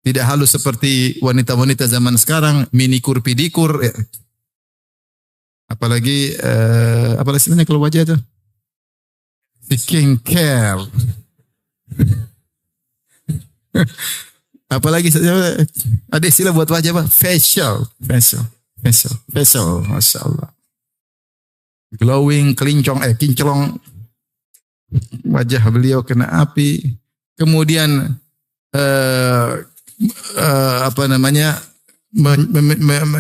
Tidak halus seperti wanita-wanita zaman sekarang, minikur pidikur. Ya. Apalagi apa istilahnya kalau wajah itu? Skincare. Apalagi ada istilah buat wajah apa? Facial. Masya Allah. Glowing, kinclong. Wajah beliau kena api. Kemudian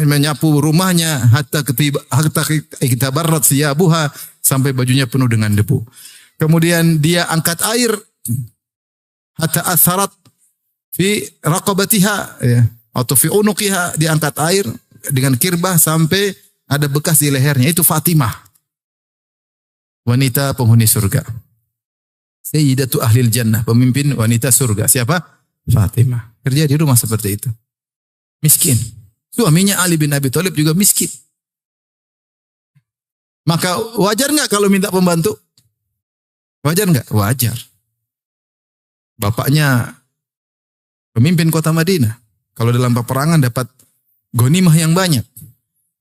menyapu rumahnya hatta kita barat siyabuha sampai bajunya penuh dengan debu. Kemudian dia angkat air hatta atharat fi raqabatiha, ya, atau fi unuqiha, dia angkat air dengan kirbah sampai ada bekas di lehernya. Itu Fatimah, wanita penghuni surga. Sayyidatu ahlil jannah, pemimpin wanita surga. Siapa? Fatimah. Kerja di rumah seperti itu. Miskin. Suaminya Ali bin Abi Thalib juga miskin. Maka wajar nggak kalau minta pembantu? Wajar nggak? Wajar. Bapaknya pemimpin kota Madinah. Kalau dalam peperangan dapat ghanimah yang banyak.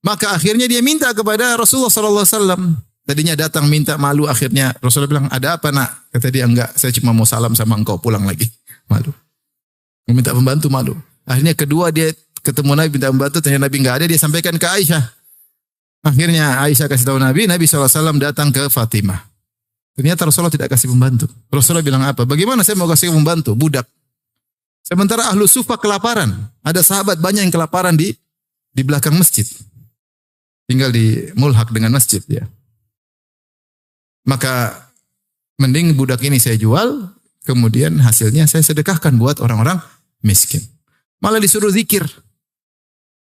Maka akhirnya dia minta kepada Rasulullah SAW. Tadinya datang minta, malu, akhirnya Rasulullah bilang, ada apa nak? Kata dia, enggak, saya cuma mau salam sama engkau, pulang lagi. Malu. Minta pembantu, malu. Akhirnya kedua dia ketemu Nabi, minta pembantu, ternyata Nabi enggak ada, dia sampaikan ke Aisyah. Akhirnya Aisyah kasih tahu Nabi, Nabi SAW datang ke Fatimah. Ternyata Rasulullah tidak kasih pembantu. Rasulullah bilang apa? Bagaimana saya mau kasih pembantu? Budak. Sementara ahlu sufa kelaparan. Ada sahabat banyak yang kelaparan di belakang masjid. Tinggal di mulhak dengan masjid, ya. Maka mending budak ini saya jual, kemudian hasilnya saya sedekahkan buat orang-orang miskin. Malah disuruh zikir.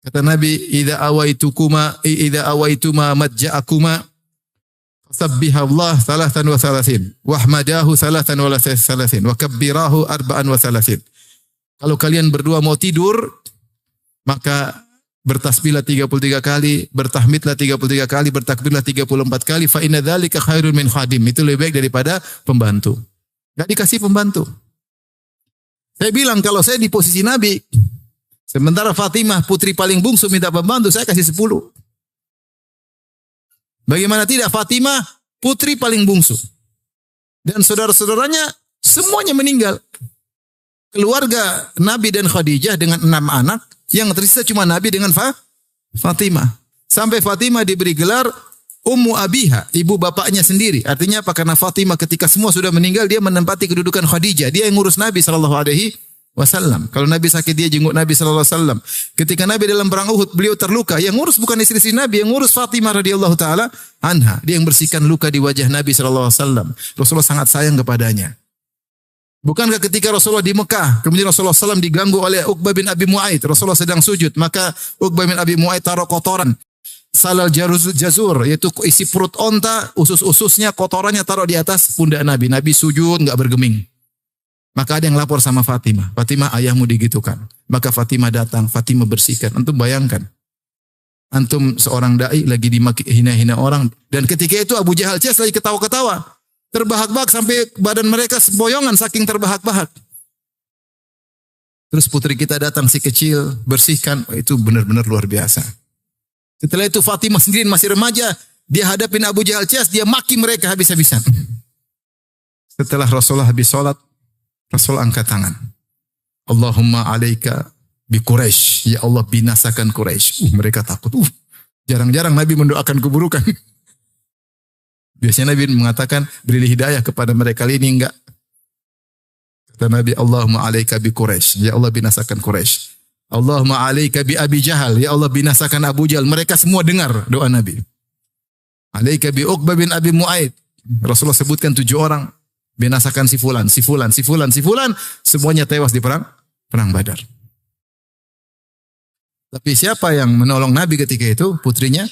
Kata Nabi, idza awaituma madja'akuma sabbihallah salatan wa salasin wahmadahu salatan wa salasin wa kabbirahu arba'an wa salasin. Kalau kalian berdua mau tidur, maka bertasbihlah 33 kali, bertahmidlah 33 kali, bertakbirlah 34 kali, fa inna dzalika khairun min khadim. Itu lebih baik daripada pembantu. Enggak dikasih pembantu. Saya bilang kalau saya di posisi Nabi, sementara Fatimah putri paling bungsu minta pembantu, saya kasih 10. Bagaimana tidak, Fatimah putri paling bungsu. Dan saudara-saudaranya semuanya meninggal. Keluarga Nabi dan Khadijah dengan 6 anak, yang tersisa cuma Nabi dengan Fatimah. Sampai Fatimah diberi gelar Ummu Abiha, ibu bapaknya sendiri. Artinya apa? Karena Fatimah ketika semua sudah meninggal, dia menempati kedudukan Khadijah. Dia yang ngurus Nabi SAW. Kalau Nabi sakit, dia jenguk Nabi SAW. Ketika Nabi dalam perang Uhud, beliau terluka. Yang ngurus bukan istri-istri Nabi, yang ngurus Fatimah radhiyallahu taala anha. Dia yang bersihkan luka di wajah Nabi SAW. Rasulullah sangat sayang kepadanya. Bukankah ketika Rasulullah di Mekah, kemudian Rasulullah SAW diganggu oleh Uqbah bin Abi Mu'aid. Rasulullah sedang sujud, maka Uqbah bin Abi Mu'aid taruh kotoran. Salal jazur, yaitu isi perut onta, usus-ususnya, kotorannya taruh di atas pundak Nabi. Nabi sujud, enggak bergeming. Maka ada yang lapor sama Fatimah. Fatimah, ayahmu digitukan. Maka Fatimah datang, Fatimah bersihkan. Antum bayangkan. Antum seorang da'i lagi dimaki hina-hina orang. Dan ketika itu Abu Jahal Cies lagi ketawa-ketawa. Terbahak-bahak sampai badan mereka semboyongan saking terbahak-bahak. Terus putri kita datang si kecil, bersihkan. Oh, itu benar-benar luar biasa. Setelah itu Fatimah sendiri masih remaja. Dia hadapin Abu Jahal Cies, dia maki mereka habis-habisan. Setelah Rasulullah habis sholat, Rasul angkat tangan. Allahumma alaika bi Quraisy. Ya Allah, binasakan Quraisy. Mereka takut. Jarang-jarang Nabi mendoakan keburukan. Biasanya Nabi mengatakan, berilah hidayah kepada mereka. Kali ini enggak. Kata Nabi, Allahumma alaika bi Quraisy. Ya Allah binasakan Quraisy. Allahumma alaika bi Abi Jahal. Ya Allah binasakan Abu Jahal. Mereka semua dengar doa Nabi. Alaika bi Uqbah bin Abi Mu'aid. Rasulullah sebutkan 7 orang. Binasakan si fulan, si fulan, si fulan, si fulan. Semuanya tewas di perang Badar. Tapi siapa yang menolong Nabi ketika itu? Putrinya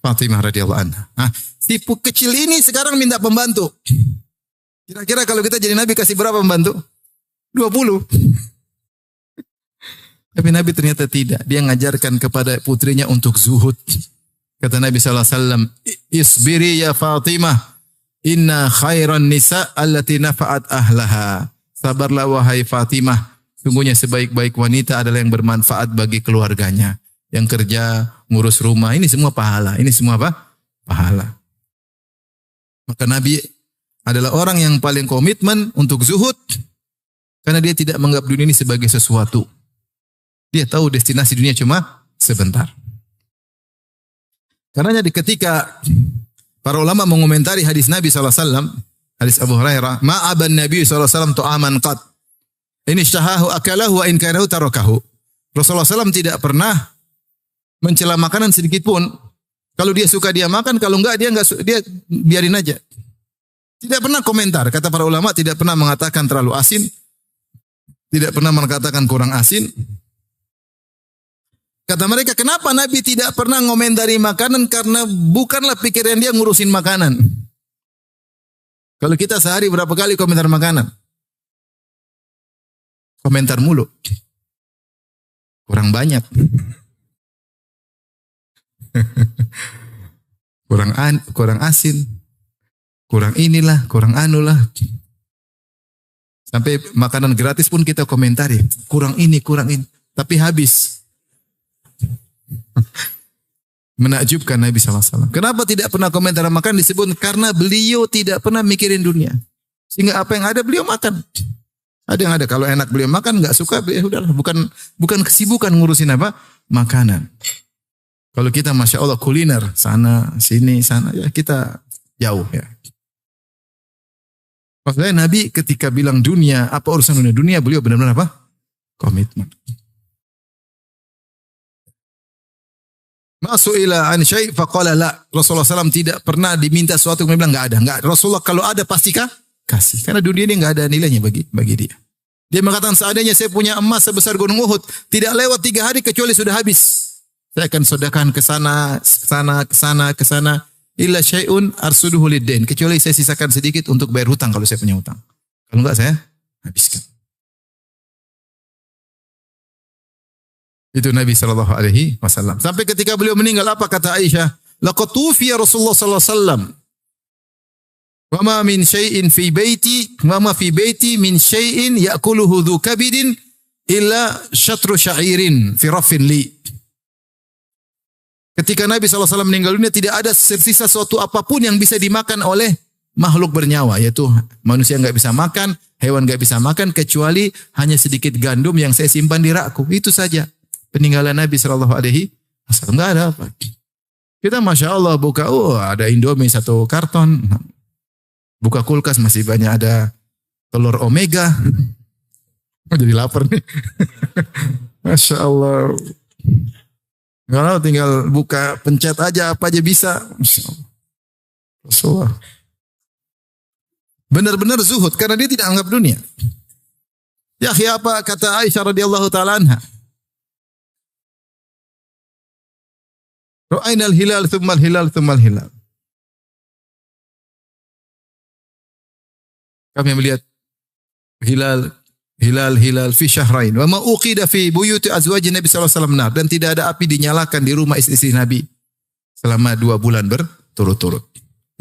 Fatimah radhiyallahu anha. Nah, si kecil ini sekarang minta pembantu. Kira-kira kalau kita jadi Nabi kasih berapa pembantu? 20. Tapi Nabi ternyata tidak. Dia mengajarkan kepada putrinya untuk zuhud. Kata Nabi SAW, Isbiri ya Fatimah, inna khairan nisa allati nafa'at ahlaha. Sabarlah wahai Fatimah. Sungguhnya sebaik-baik wanita adalah yang bermanfaat bagi keluarganya. Yang kerja, ngurus rumah. Ini semua pahala. Ini semua apa? Pahala. Maka Nabi adalah orang yang paling komitmen untuk zuhud. Karena dia tidak menganggap dunia ini sebagai sesuatu. Dia tahu destinasi dunia cuma sebentar. Karenanya ketika para ulama mengomentari hadis Nabi SAW, hadis Abu Hurairah, ma'aban Nabi SAW tu'aman qad. Ini syahahu akalahu wa in karahu tarakahu. Rasulullah SAW tidak pernah mencela makanan sedikit pun. Kalau dia suka dia makan, kalau enggak dia biarin aja. Tidak pernah komentar. Kata para ulama tidak pernah mengatakan terlalu asin. Tidak pernah mengatakan kurang asin. Kata mereka, kenapa Nabi tidak pernah ngomentari makanan? Karena bukanlah pikiran dia ngurusin makanan. Kalau kita sehari berapa kali komentar makanan? Komentar mulu. Kurang banyak. kurang asin. Kurang inilah, kurang anulah. Sampai makanan gratis pun kita komentari. Kurang ini, kurang ini. Tapi habis. Menakjubkan Nabi SAW. Kenapa tidak pernah komentar makan disebut? Karena beliau tidak pernah mikirin dunia. Sehingga apa yang ada beliau makan. Ada yang ada. Kalau enak beliau makan, nggak suka, ya udahlah. Bukan kesibukan ngurusin apa? Makanan. Kalau kita Masya Allah kuliner. Sana, sini, sana. Ya kita jauh ya. Maksudnya Nabi ketika bilang dunia, apa urusan dunia? Dunia beliau benar-benar apa? Komitmen. Masu'ila an syai' faqala la. Rasulullah SAW tidak pernah diminta sesuatu kemudian bilang enggak ada. Enggak. Rasulullah kalau ada pasti kasih. Karena dunia ini enggak ada nilainya bagi dia. Dia mengatakan seandainya saya punya emas sebesar gunung Uhud, tidak lewat 3 hari kecuali sudah habis. Saya akan sedekahkan ke sana, ke sana. Illa syai'un arsuduhu lid-dain. Kecuali saya sisakan sedikit untuk bayar hutang kalau saya punya hutang. Kalau enggak saya habiskan. Itu Nabi SAW. Sampai ketika beliau meninggal, apa kata Aisyah? Laqad tufiya Rasulullah SAW. Wa ma min syai'in fi baiti, wa ma fi baiti min syai'in ya'kuluhu dhu kabidin illa syatru sya'irin fi raffin li. Ketika Nabi SAW meninggal dunia, tidak ada tersisa suatu apapun yang bisa dimakan oleh makhluk bernyawa. Yaitu manusia nggak bisa makan, hewan nggak bisa makan, kecuali hanya sedikit gandum yang saya simpan di rakku. Itu saja. Peninggalan Nabi SAW. Nggak ada apa. Kita Masya Allah buka, ada Indomie 1 karton. Buka kulkas masih banyak ada telur omega. Jadi lapar nih. Masya Allah. Kalau tinggal buka pencet aja apa aja bisa. Masya Allah. Rasulullah. Benar-benar zuhud karena dia tidak anggap dunia. Ya apa kata Aisyah radhiyallahu taala anha? Ra'ainal hilal thummal hilal thummal hilal. Kami melihat hilal fi syahrain. Wa ma uqida fi buyuti azwajin Nabi sallallahu alaihi wasallam nar, dan tidak ada api dinyalakan di rumah istri-istri Nabi selama 2 bulan berturut-turut.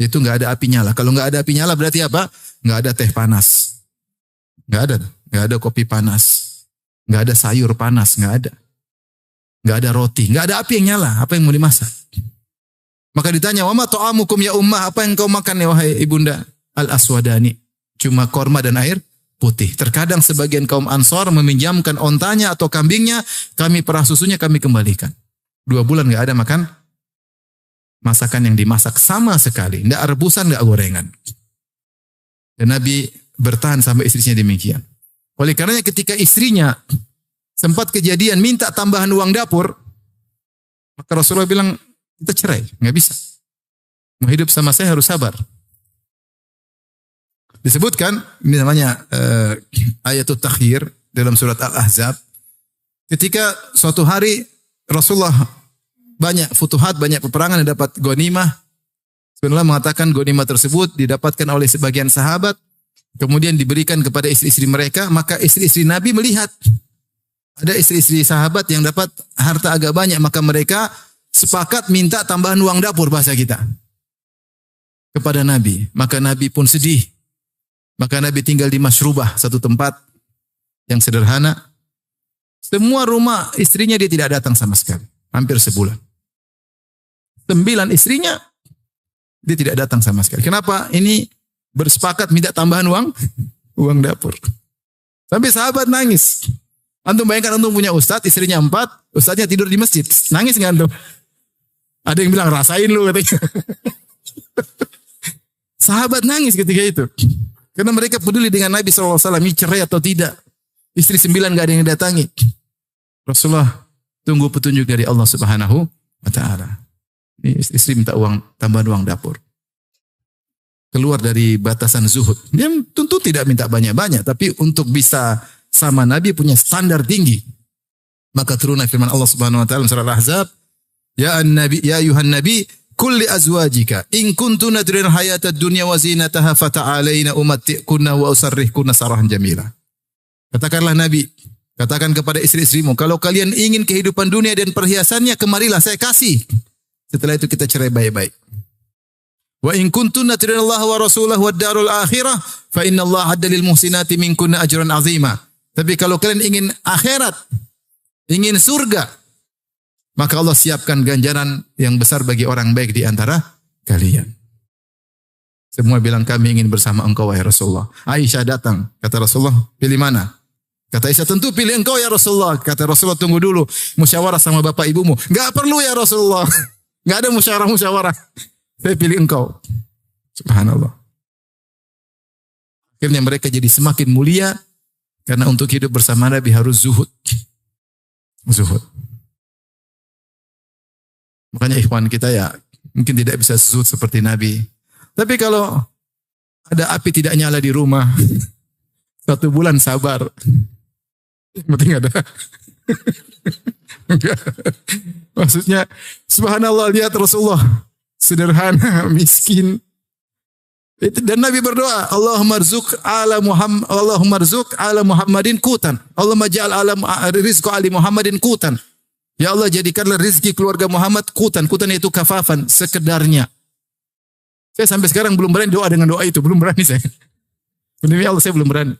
Itu enggak ada api nyala. Kalau enggak ada api nyala berarti apa? Enggak ada teh panas. Enggak ada kopi panas. Enggak ada sayur panas, enggak ada. Enggak ada roti, enggak ada api yang nyala. Apa yang mau dimasak? Maka ditanya, "Wa ma ta'amukum ya ummah?" Apa yang kau makan ya wahai ibunda? Al-aswadani. Cuma korma dan air putih. Terkadang sebagian kaum Ansor meminjamkan ontanya atau kambingnya, kami perah susunya, kami kembalikan. 2 bulan enggak ada makan masakan yang dimasak sama sekali. Enggak rebusan, enggak gorengan. Dan Nabi bertahan sampai istrinya demikian. Oleh karenanya ketika istrinya sempat kejadian minta tambahan uang dapur, maka Rasulullah bilang, kita cerai, nggak bisa. Mau hidup sama saya harus sabar. Disebutkan, ini namanya ayatul takhir dalam surat Al-Ahzab. Ketika suatu hari Rasulullah banyak futuhat, banyak peperangan yang dapat ghanimah. Sebenarnya mengatakan ghanimah tersebut didapatkan oleh sebagian sahabat, kemudian diberikan kepada istri-istri mereka, maka istri-istri Nabi melihat ada istri-istri sahabat yang dapat harta agak banyak, maka mereka sepakat minta tambahan uang dapur bahasa kita kepada Nabi. Maka Nabi pun sedih. Maka Nabi tinggal di Mashrubah, satu tempat yang sederhana. Semua rumah istrinya dia tidak datang sama sekali. Hampir sebulan. 9 istrinya dia tidak datang sama sekali. Kenapa? Ini bersepakat minta tambahan uang dapur. Sampai sahabat nangis. Antum bayangkan antum punya ustadz, istrinya 4, ustadznya tidur di masjid. Nangis nggak antum? Ada yang bilang rasain lu katanya. Sahabat nangis ketika itu. Karena mereka peduli dengan Nabi SAW, ini cerai atau tidak. Istri 9 gak ada yang datangi. Rasulullah tunggu petunjuk dari Allah Subhanahu wa Ta'ala. Ini istri minta tambahan uang dapur. Keluar dari batasan zuhud. Dia tentu tidak minta banyak-banyak, tapi untuk bisa sama Nabi punya standar tinggi. Maka turunlah firman Allah Subhanahu wa Ta'ala surah Al-Ahzab, Ya ayuhan nabi, kulli azwajika in kuntunna turidun hayatad dunya wa zinataha fata'alaina umatti'kunna wa usarrihkunna sarahan jamila. Katakanlah Nabi, katakan kepada istri-istrimu, kalau kalian ingin kehidupan dunia dan perhiasannya, kemarilah saya kasih. Setelah itu kita cerai baik-baik. Wa in kuntunna turidun Allah wa rasulahu wad darul akhirah fa innallaha adda lil muhsinati minkunna ajran azima. Tapi kalau kalian ingin akhirat, ingin surga, maka Allah siapkan ganjaran yang besar bagi orang baik di antara kalian. Semua bilang kami ingin bersama engkau wahai Rasulullah. Aisyah datang. Kata Rasulullah, pilih mana? Kata Aisyah, tentu pilih engkau ya Rasulullah. Kata Rasulullah, tunggu dulu. Musyawarah sama bapak ibumu. Enggak perlu ya Rasulullah. Enggak ada musyawarah. Saya pilih engkau. Subhanallah. Akhirnya mereka jadi semakin mulia. Karena untuk hidup bersama Nabi harus zuhud. Zuhud. Makanya ikhwan kita ya mungkin tidak bisa zuhud seperti Nabi. Tapi kalau ada api tidak nyala di rumah, 1 bulan sabar. Penting ada. Maksudnya, subhanallah, lihat Rasulullah. Sederhana, miskin. Dan Nabi berdoa, Allahumma rzuq ala Muhammadin kutan. Allahumma ja'al ala rizqu ali Muhammadin kutan. Ya Allah, jadikanlah rizki keluarga Muhammad kutan. Kutan itu kafafan, sekedarnya. Saya sampai sekarang belum berani doa dengan doa itu. Belum berani saya. Demi Allah, saya belum berani.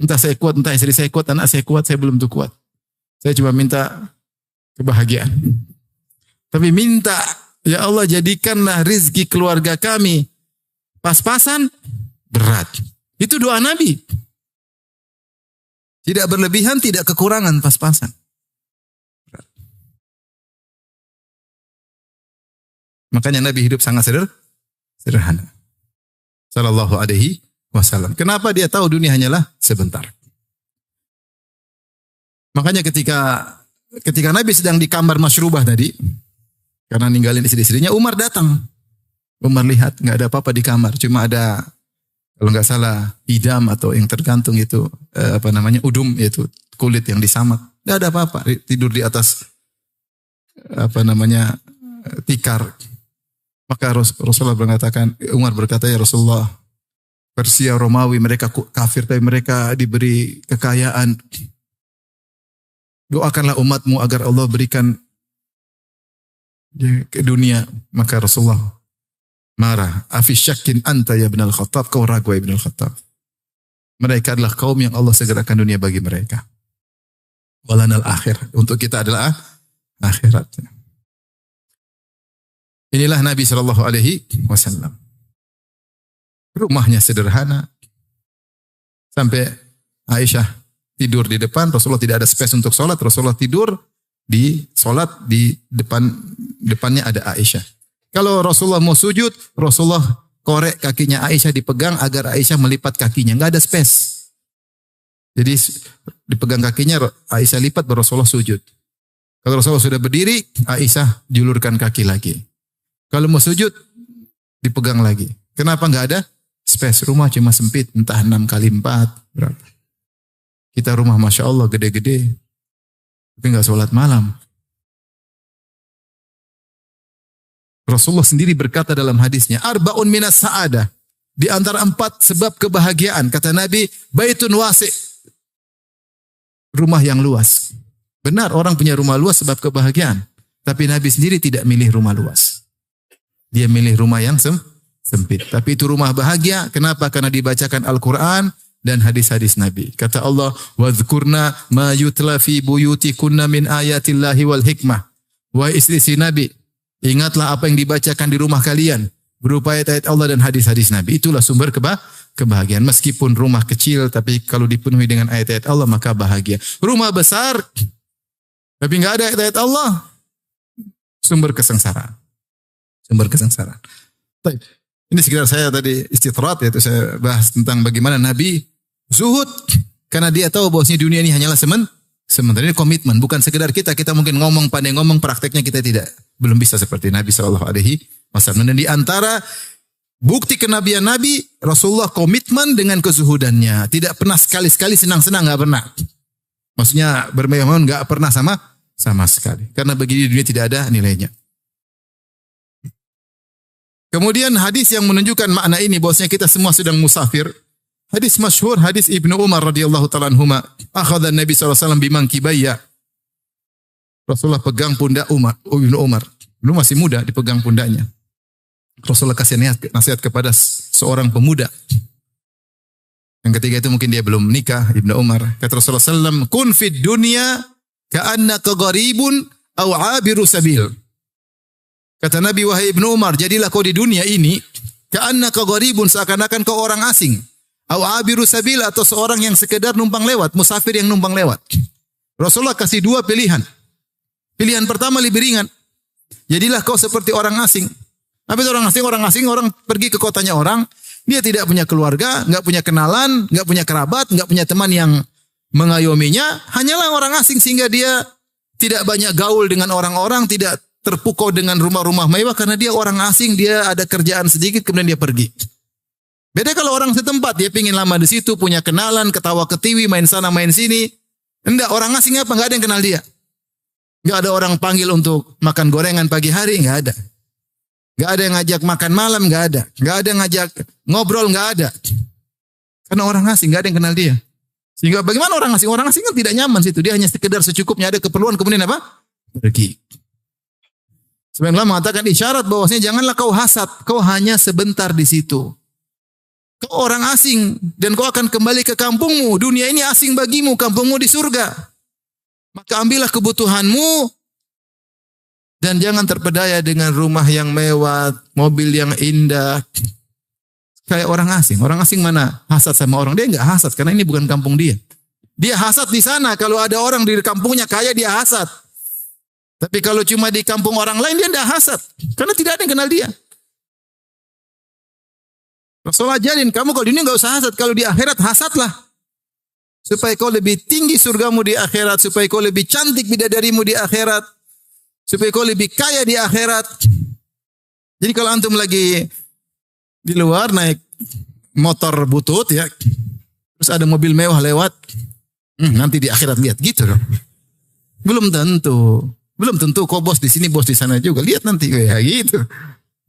Entah saya kuat, entah istri saya kuat, anak saya kuat, saya belum tuh kuat. Saya cuma minta kebahagiaan. Tapi minta, ya Allah, jadikanlah rizki keluarga kami pas-pasan, berat. Itu doa Nabi. Tidak berlebihan, tidak kekurangan, pas-pasan. Makanya Nabi hidup sangat sederhana. Sallallahu alaihi wasallam. Kenapa dia tahu dunia hanyalah sebentar? Makanya ketika Nabi sedang di kamar Mashrubah tadi, karena ninggalin istri-istrinya, Umar datang. Umar lihat nggak ada apa-apa di kamar, cuma ada kalau nggak salah idam atau yang tergantung itu udum, yaitu kulit yang disamak. Nggak ada apa-apa, tidur di atas tikar. Maka Rasulullah Umar berkata, ya Rasulullah, Persia, Romawi, mereka kafir, tapi mereka diberi kekayaan. Doakanlah umatmu agar Allah berikan ke dunia. Maka Rasulullah marah. Afi syakin anta ya ibn al-Khattab, kau ragu ya ibn al-Khattab. Mereka adalah kaum yang Allah segerakan dunia bagi mereka. Walanal akhir. Untuk kita adalah akhirat. Inilah Nabi Shallallahu Alaihi Wasallam. Rumahnya sederhana. Sampai Aisyah tidur di depan. Rasulullah tidak ada space untuk sholat. Rasulullah tidur di depannya ada Aisyah. Kalau Rasulullah mau sujud, Rasulullah korek kakinya Aisyah dipegang agar Aisyah melipat kakinya. Enggak ada space. Jadi dipegang kakinya, Aisyah lipat, baru Rasulullah sujud. Kalau Rasulullah sudah berdiri, Aisyah julurkan kaki lagi. Kalau mau sujud, dipegang lagi. Kenapa enggak ada space? Rumah cuma sempit, entah 6 kali 4. Berapa? Kita rumah Masya Allah gede-gede. Tapi enggak sholat malam. Rasulullah sendiri berkata dalam hadisnya, arba'un minas sa'adah. Di antara 4 sebab kebahagiaan. Kata Nabi, baitun wasi'. Rumah yang luas. Benar, orang punya rumah luas sebab kebahagiaan. Tapi Nabi sendiri tidak milih rumah luas. Dia milih rumah yang sempit. Tapi itu rumah bahagia. Kenapa? Karena dibacakan Al-Quran dan hadis-hadis Nabi. Kata Allah, وَذْكُرْنَا مَا يُتْلَى فِي بُيُوتِكُنَّ مِنْ آيَاتِ اللَّهِ وَالْحِكْمَةِ. Wahai istri Nabi, ingatlah apa yang dibacakan di rumah kalian. Berupa ayat-ayat Allah dan hadis-hadis Nabi. Itulah sumber kebahagiaan. Meskipun rumah kecil, tapi kalau dipenuhi dengan ayat-ayat Allah, maka bahagia. Rumah besar, tapi enggak ada ayat-ayat Allah, sumber kesengsaraan. Sumber kesengsaraan. Ini sekitar saya tadi istitrat, yaitu saya bahas tentang bagaimana Nabi zuhud. Karena dia tahu bahwasanya dunia ini hanyalah sementara. Ini komitmen. Bukan sekedar kita mungkin ngomong, pandai ngomong, prakteknya kita tidak. Belum bisa seperti Nabi SAW. Dan di antara bukti kenabian Nabi, Rasulullah komitmen dengan kezuhudannya. Tidak pernah sekali-sekali senang-senang, enggak pernah. Maksudnya bermewah-mewah enggak pernah sama sekali. Karena bagi dunia tidak ada nilainya. Kemudian hadis yang menunjukkan makna ini bahwasanya kita semua sedang musafir. Hadis masyhur, hadis Ibnu Umar radhiyallahu taala anhuma. Akhadha Nabi SAW bimankibayya. Rasulullah pegang pundak Ibnu Umar. Belum masih muda, dipegang pundaknya. Rasulullah kasih nasihat kepada seorang pemuda. Yang ketiga itu mungkin dia belum menikah, Ibnu Umar. Kata Rasulullah SAW, kun fid dunya ka'annaka gharibun aw 'abiru sabil. Kata Nabi, wahai Ibnu Umar, jadilah kau di dunia ini ka'annaka gharibun, seakan-akan kau orang asing. Aw 'abiru sabil, atau seorang yang sekedar numpang lewat, musafir yang numpang lewat. Rasulullah kasih 2 pilihan. Pilihan pertama lebih ringan. Jadilah kau seperti orang asing. Apa itu orang asing? Orang asing, orang pergi ke kotanya orang, dia tidak punya keluarga, enggak punya kenalan, enggak punya kerabat, enggak punya teman yang mengayominya, hanyalah orang asing sehingga dia tidak banyak gaul dengan orang-orang, tidak terpukau dengan rumah-rumah mewah karena dia orang asing, dia ada kerjaan sedikit kemudian dia pergi. Beda kalau orang setempat, dia pingin lama di situ, punya kenalan, ketawa ketiwi, main sana main sini. Enggak, orang asing apa? Enggak ada yang kenal dia. Enggak ada orang panggil untuk makan gorengan pagi hari, enggak ada. Enggak ada yang ngajak makan malam, enggak ada. Enggak ada yang ngajak ngobrol, enggak ada. Karena orang asing, enggak ada yang kenal dia. Sehingga bagaimana orang asing? Orang asing kan tidak nyaman situ. Dia hanya sekedar secukupnya, ada keperluan, kemudian apa? Pergi. Sebenarnya Allah mengatakan isyarat bahwasanya janganlah kau hasad. Kau hanya sebentar di situ. Kau orang asing dan kau akan kembali ke kampungmu. Dunia ini asing bagimu, kampungmu di surga. Maka ambillah kebutuhanmu dan jangan terpedaya dengan rumah yang mewah, mobil yang indah. Kayak orang asing. Orang asing mana hasad sama orang? Dia enggak hasad karena ini bukan kampung dia. Dia hasad di sana. Kalau ada orang di kampungnya kaya, dia hasad. Tapi kalau cuma di kampung orang lain, dia enggak hasad. Karena tidak ada yang kenal dia. Rasulullah ajarin, kamu kalau di dunia enggak usah hasad. Kalau di akhirat, hasadlah. Supaya kau lebih tinggi surgamu di akhirat. Supaya kau lebih cantik bidadarimu di akhirat. Supaya kau lebih kaya di akhirat. Jadi kalau antum lagi di luar naik motor butut ya, terus ada mobil mewah lewat, nanti di akhirat lihat gitu dong. Belum tentu kau bos di sini, bos di sana juga. Lihat nanti kayak gitu.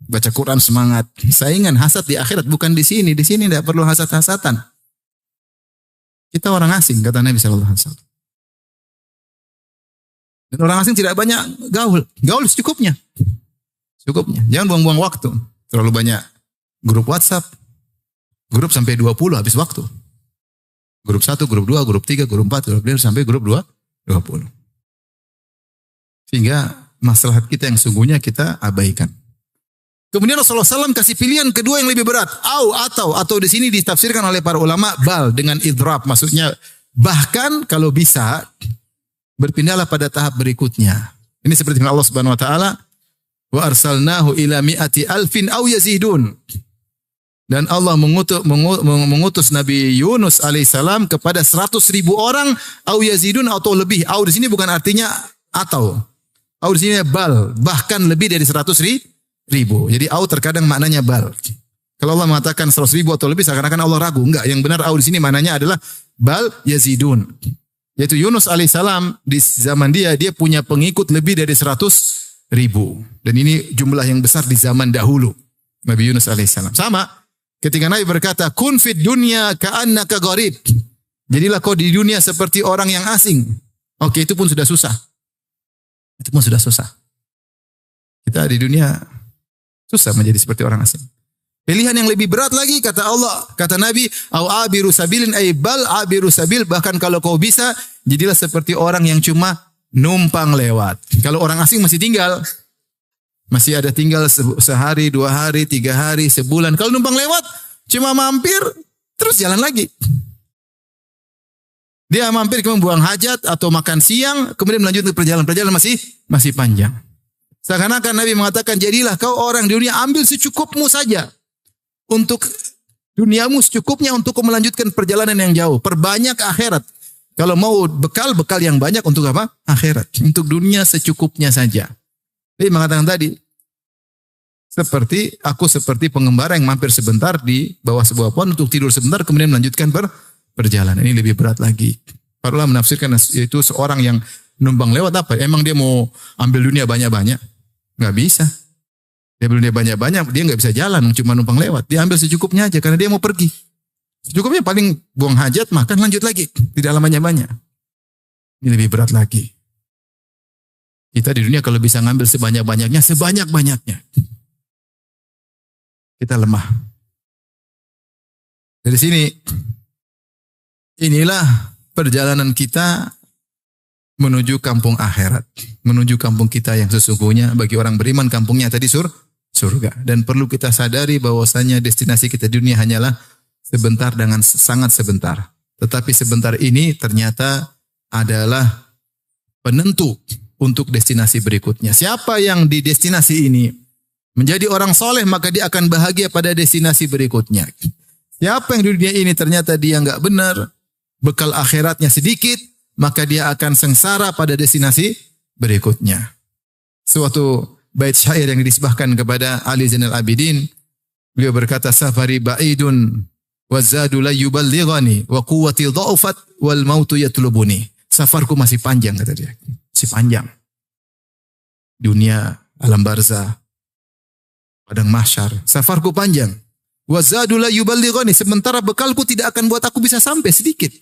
Baca Quran semangat. Saingan hasad di akhirat bukan di sini. Di sini tidak perlu hasad-hasatan. Kita orang asing kata Nabi sallallahu alaihi wasallam. Dan orang asing tidak banyak gaul. Gaul secukupnya. Jangan buang-buang waktu. Terlalu banyak grup WhatsApp. Grup sampai 20 habis waktu. Grup 1, grup 2, grup 3, grup 4, grup 5 sampai grup 20. Sehingga maslahat kita yang sungguhnya kita abaikan. Kemudian Rasulullah SAW kasih pilihan kedua yang lebih berat. Atau di sini ditafsirkan oleh para ulama bal dengan idrab. Maksudnya bahkan kalau bisa berpindahlah pada tahap berikutnya. Ini seperti Allah Subhanahu wa taala, wa arsalnahu ila mi'ati alfin aw yazidun. Dan Allah mengutus Nabi Yunus alaihissalam kepada 100.000 orang, au yazidun atau lebih. Au di sini bukan artinya atau. Au di sini bal, bahkan lebih dari 100.000. Jadi au terkadang maknanya bal. Kalau Allah mengatakan 100.000 atau lebih, seakan-akan Allah ragu. Enggak, yang benar au di sini maknanya adalah bal yazidun. Yaitu Yunus alaihissalam di zaman dia punya pengikut lebih dari 100.000. Dan ini jumlah yang besar di zaman dahulu. Nabi Yunus alaihissalam. Sama. Ketika Nabi berkata, kun fid dunya ka'annaka gharib. Jadilah kau di dunia seperti orang yang asing. Oke, itu pun sudah susah. Itu pun sudah susah. Kita di dunia susah menjadi seperti orang asing. Pilihan yang lebih berat lagi, kata Allah, kata Nabi, au abiru sabilin ay bal abiru sabil, bahkan kalau kau bisa, jadilah seperti orang yang cuma numpang lewat. Kalau orang asing masih tinggal, masih ada tinggal sehari, 2 hari, 3 hari, sebulan. Kalau numpang lewat, cuma mampir, terus jalan lagi. Dia mampir kemudian buang hajat atau makan siang, kemudian melanjutkan perjalanan. Perjalanan masih panjang. Seakan-akan Nabi mengatakan, jadilah kau orang di dunia, ambil secukupmu saja. Untuk duniamu secukupnya untuk kau melanjutkan perjalanan yang jauh. Perbanyak akhirat. Kalau mau bekal yang banyak untuk apa? Akhirat. Untuk dunia secukupnya saja. Dia mengatakan tadi, seperti pengembara yang mampir sebentar di bawah sebuah pohon untuk tidur sebentar, kemudian melanjutkan perjalanan. Ini lebih berat lagi. Para ulama menafsirkan yaitu seorang yang numpang lewat apa? Emang dia mau ambil dunia banyak-banyak? Nggak bisa. Dia ambil dunia banyak-banyak, dia nggak bisa jalan, cuma numpang lewat. Dia ambil secukupnya aja karena dia mau pergi. Secukupnya paling buang hajat, makan, lanjut lagi. Tidak lamanya banyak. Ini lebih berat lagi. Kita di dunia kalau bisa ngambil sebanyak-banyaknya, sebanyak-banyaknya. Kita lemah. Dari sini, inilah perjalanan kita menuju kampung akhirat. Menuju kampung kita yang sesungguhnya. Bagi orang beriman, kampungnya tadi surga. Dan perlu kita sadari bahwasanya destinasi kita di dunia hanyalah sebentar dengan sangat sebentar. Tetapi sebentar ini ternyata adalah penentu untuk destinasi berikutnya. Siapa yang di destinasi ini menjadi orang soleh, maka dia akan bahagia pada destinasi berikutnya. Siapa yang di dunia ini ternyata dia nggak benar, bekal akhiratnya sedikit, maka dia akan sengsara pada destinasi berikutnya. Suatu bait syair yang disebahkan kepada Ali Zainal Abidin, beliau berkata, safari ba'idun wa zadu la yuballighani wa quwwati dha'ufat wal mautu yatlubuni. Safarku masih panjang, kata dia. Masih panjang. Dunia, alam barzah, padang mahsyar. Safarku panjang. Wa zadu la yuballighani, sementara bekalku tidak akan buat aku bisa sampai sedikit.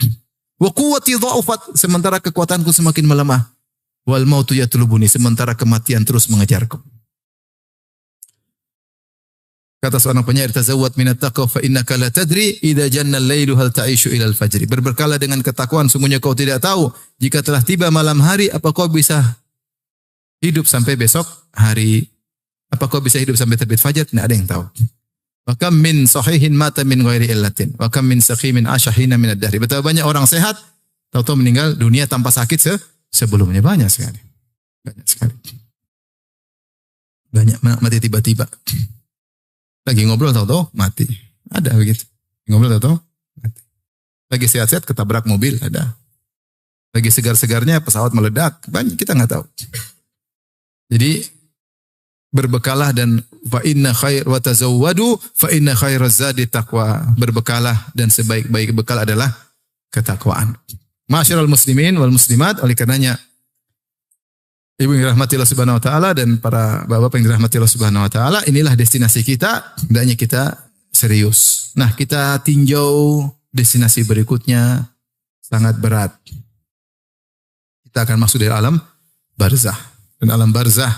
Wa quwwati dha'ufat, sementara kekuatanku semakin melemah. Wal mautu yatlubuni, sementara kematian terus mengejarku. Kata seorang penyair, tazawwad minat taqwa fa innaka la tadri idza janna al-lailu hal ta'ishu ila al-fajri. Berbekalah dengan ketakwaan, sungguhnya kau tidak tahu jika telah tiba malam hari apa kau bisa hidup sampai besok hari. Apa kau bisa hidup sampai terbit fajar? Tidak ada yang tahu. Wa kam min sahihin mata min ghairi illatin wa kam min saqimin ashahina min ad-dahri. Betapa banyak orang sehat tahu-tahu meninggal dunia tanpa sakit sebelumnya. Banyak sekali. Banyak sekali. Banyak mati tiba-tiba. Lagi ngobrol tahu-tahu mati. Ada begitu. Ngobrol tahu-tahu mati. Lagi sehat-sehat ketabrak mobil, ada. Lagi segar-segarnya pesawat meledak, banyak kita nggak tahu. Jadi berbekalah dan fa inna khair wa tazawwadu fa inna khairaz zadi taqwa. Berbekalah dan sebaik-baik bekal adalah ketakwaan. Ma'asyiral muslimin wal muslimat, oleh karenanya ibu yang dirahmati Allah Subhanahu wa taala dan para bapak yang dirahmati Allah Subhanahu wa taala, inilah destinasi kita, hendaknya kita serius. Nah, kita tinjau destinasi berikutnya sangat berat. Kita akan masuk dari alam barzah. Dan alam barzah,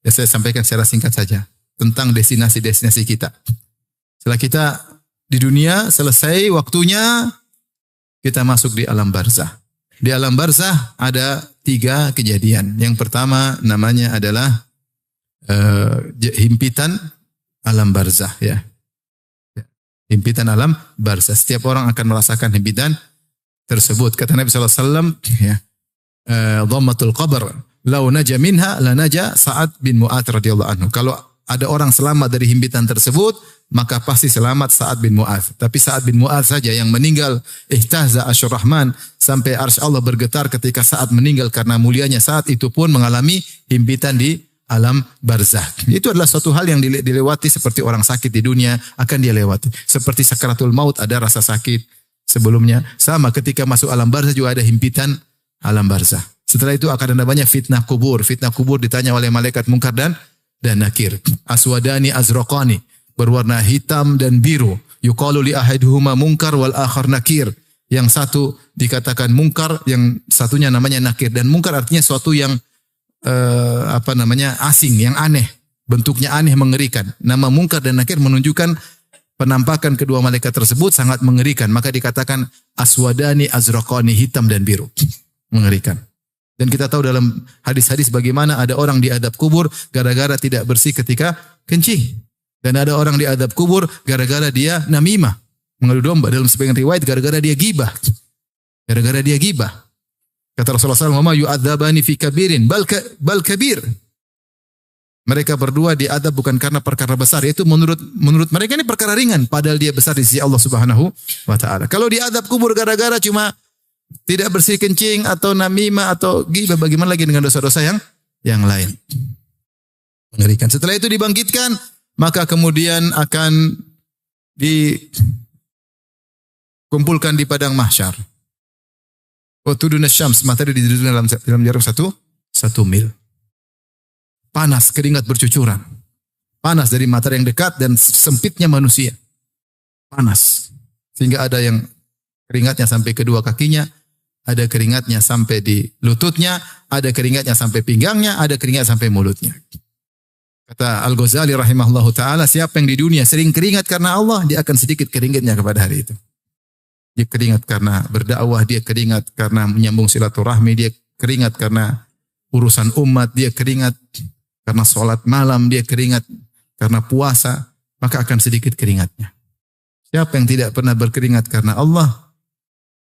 ya saya sampaikan secara singkat saja tentang destinasi-destinasi kita. Setelah kita di dunia selesai waktunya, kita masuk di alam barzah. Di alam barzah ada 3 kejadian. Yang pertama namanya adalah himpitan alam barzah, ya. Himpitan alam barzah. Setiap orang akan merasakan himpitan tersebut. Kata Nabi SAW, ya, dhammatul qabr, lau naja minha la naja Sa'ad bin Mu'adz radhiyallahu anhu. Kalau ada orang selamat dari himpitan tersebut, maka pasti selamat Sa'ad bin Mu'adz. Tapi Sa'ad bin Mu'adz saja yang meninggal, ihtazza arsyur rahman, sampai arsy Allah bergetar ketika Sa'ad meninggal karena mulianya Sa'ad itu pun mengalami himpitan di alam barzakh. Itu adalah suatu hal yang dilewati seperti orang sakit di dunia akan dia lewati. Seperti sakaratul maut ada rasa sakit sebelumnya. Sama ketika masuk alam barzakh juga ada himpitan alam barzakh. Setelah itu akan ada banyak fitnah kubur. Fitnah kubur ditanya oleh malaikat Munkar dan Nakir. Aswadani azraqani, berwarna hitam dan biru. Yuqalu li ahaduhuma Munkar wal akhar Nakir. Yang satu dikatakan Munkar, yang satunya namanya Nakir. Dan Munkar artinya suatu yang asing, yang aneh. Bentuknya aneh, mengerikan. Nama Munkar dan Nakir menunjukkan penampakan kedua malaikat tersebut sangat mengerikan. Maka dikatakan aswadani azraqani, hitam dan biru. Mengerikan. Dan kita tahu dalam hadis-hadis bagaimana ada orang diadab kubur gara-gara tidak bersih ketika kencing. Dan ada orang diadab kubur gara-gara dia namimah, mengadu domba. Dalam sebagian riwayat gara-gara dia gibah. Gara-gara dia gibah. Kata Rasulullah SAW, "Ma yu'adzabani fi kabirin bal kabir." Mereka berdua diadab bukan karena perkara besar, yaitu menurut mereka ini perkara ringan, padahal dia besar di sisi Allah Subhanahu wa taala. Kalau diadab kubur gara-gara cuma tidak bersih kencing atau namimah atau ghibah, bagaimana lagi dengan dosa-dosa yang lain? Mengerikan. Setelah itu dibangkitkan, maka kemudian akan dikumpulkan di padang mahsyar. Watudun syams, matahari didudukkan dalam jarak satu mil. Panas, keringat bercucuran. Panas dari matahari yang dekat dan sempitnya manusia. Panas. Sehingga ada yang keringatnya sampai kedua kakinya, ada keringatnya sampai di lututnya, ada keringatnya sampai pinggangnya, ada keringat sampai mulutnya. Kata Al-Ghazali rahimahullahu ta'ala, siapa yang di dunia sering keringat karena Allah, dia akan sedikit keringatnya kepada hari itu. Dia keringat karena berdakwah, dia keringat karena menyambung silaturahmi, dia keringat karena urusan umat, dia keringat karena sholat malam, dia keringat karena puasa, maka akan sedikit keringatnya. Siapa yang tidak pernah berkeringat karena Allah,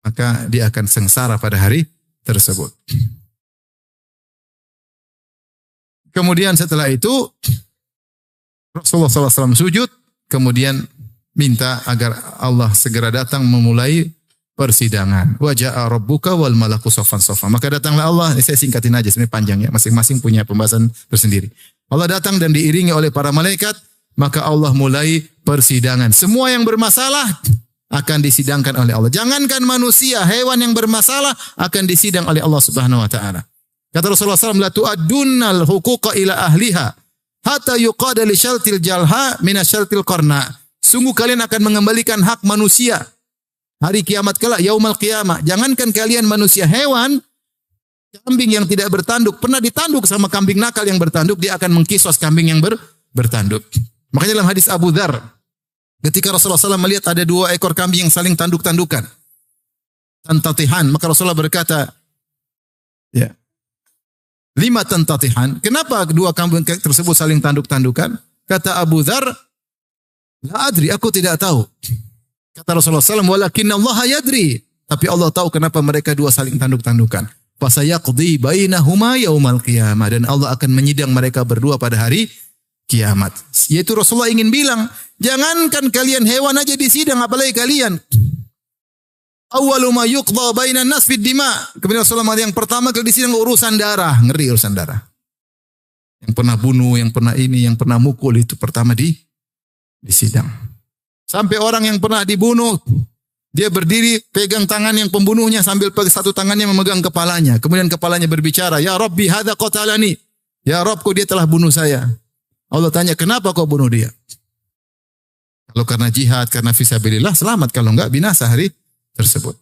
maka dia akan sengsara pada hari tersebut. Kemudian setelah itu Rasulullah SAW sujud, kemudian minta agar Allah segera datang memulai persidangan. Wa ja'a rabbuka wal malaku saffan saffa. Maka datanglah Allah, ini saya singkatin aja, sebenarnya panjang ya, masing-masing punya pembahasan tersendiri. Allah datang dan diiringi oleh para malaikat, maka Allah mulai persidangan. Semua yang bermasalah akan disidangkan oleh Allah. Jangankan manusia, hewan yang bermasalah akan disidang oleh Allah Subhanahu wa taala. Kata Rasulullah SAW, la tu'addunnal huquqa ila ahliha hatta yuqada li syaltil jalha min syaltil qarna. Sungguh kalian akan mengembalikan hak manusia hari kiamat kelak, yaumul qiyamah. Jangankan kalian manusia, hewan, kambing yang tidak bertanduk pernah ditanduk sama kambing nakal yang bertanduk, dia akan mengkisos kambing yang bertanduk. Makanya dalam hadis Abu Dzar, ketika Rasulullah SAW melihat ada 2 ekor kambing yang saling tanduk-tandukan, tantatihan, maka Rasulullah berkata, ya, 5 tantatihan. Kenapa 2 kambing tersebut saling tanduk-tandukan? Kata Abu Dzar, la adri, aku tidak tahu. Kata Rasulullah SAW, walakinna Allah yadri. Tapi Allah tahu kenapa mereka 2 saling tanduk-tandukan. Fasayaqdi bainahuma yaumal qiyamah. Dan Allah akan menyidang mereka berdua pada hari kiamat. Yaitu Rasulullah ingin bilang, jangankan kalian hewan aja disidang, apalagi kalian. Awwalu ma yuqda bainan nas fid dima. Kemudian Rasulullah yang pertama kali disidang urusan darah, ngeri urusan darah. Yang pernah bunuh, yang pernah ini, yang pernah mukul, itu pertama disidang. Sampai orang yang pernah dibunuh, dia berdiri pegang tangan yang pembunuhnya sambil satu tangannya memegang kepalanya. Kemudian kepalanya berbicara, ya Rabbi hadza qatalani. Ya Rabbku, dia telah bunuh saya. Allah tanya, kenapa kau bunuh dia? Kalau karena jihad, karena fisabilillah, selamat. Kalau enggak, binasa hari tersebut.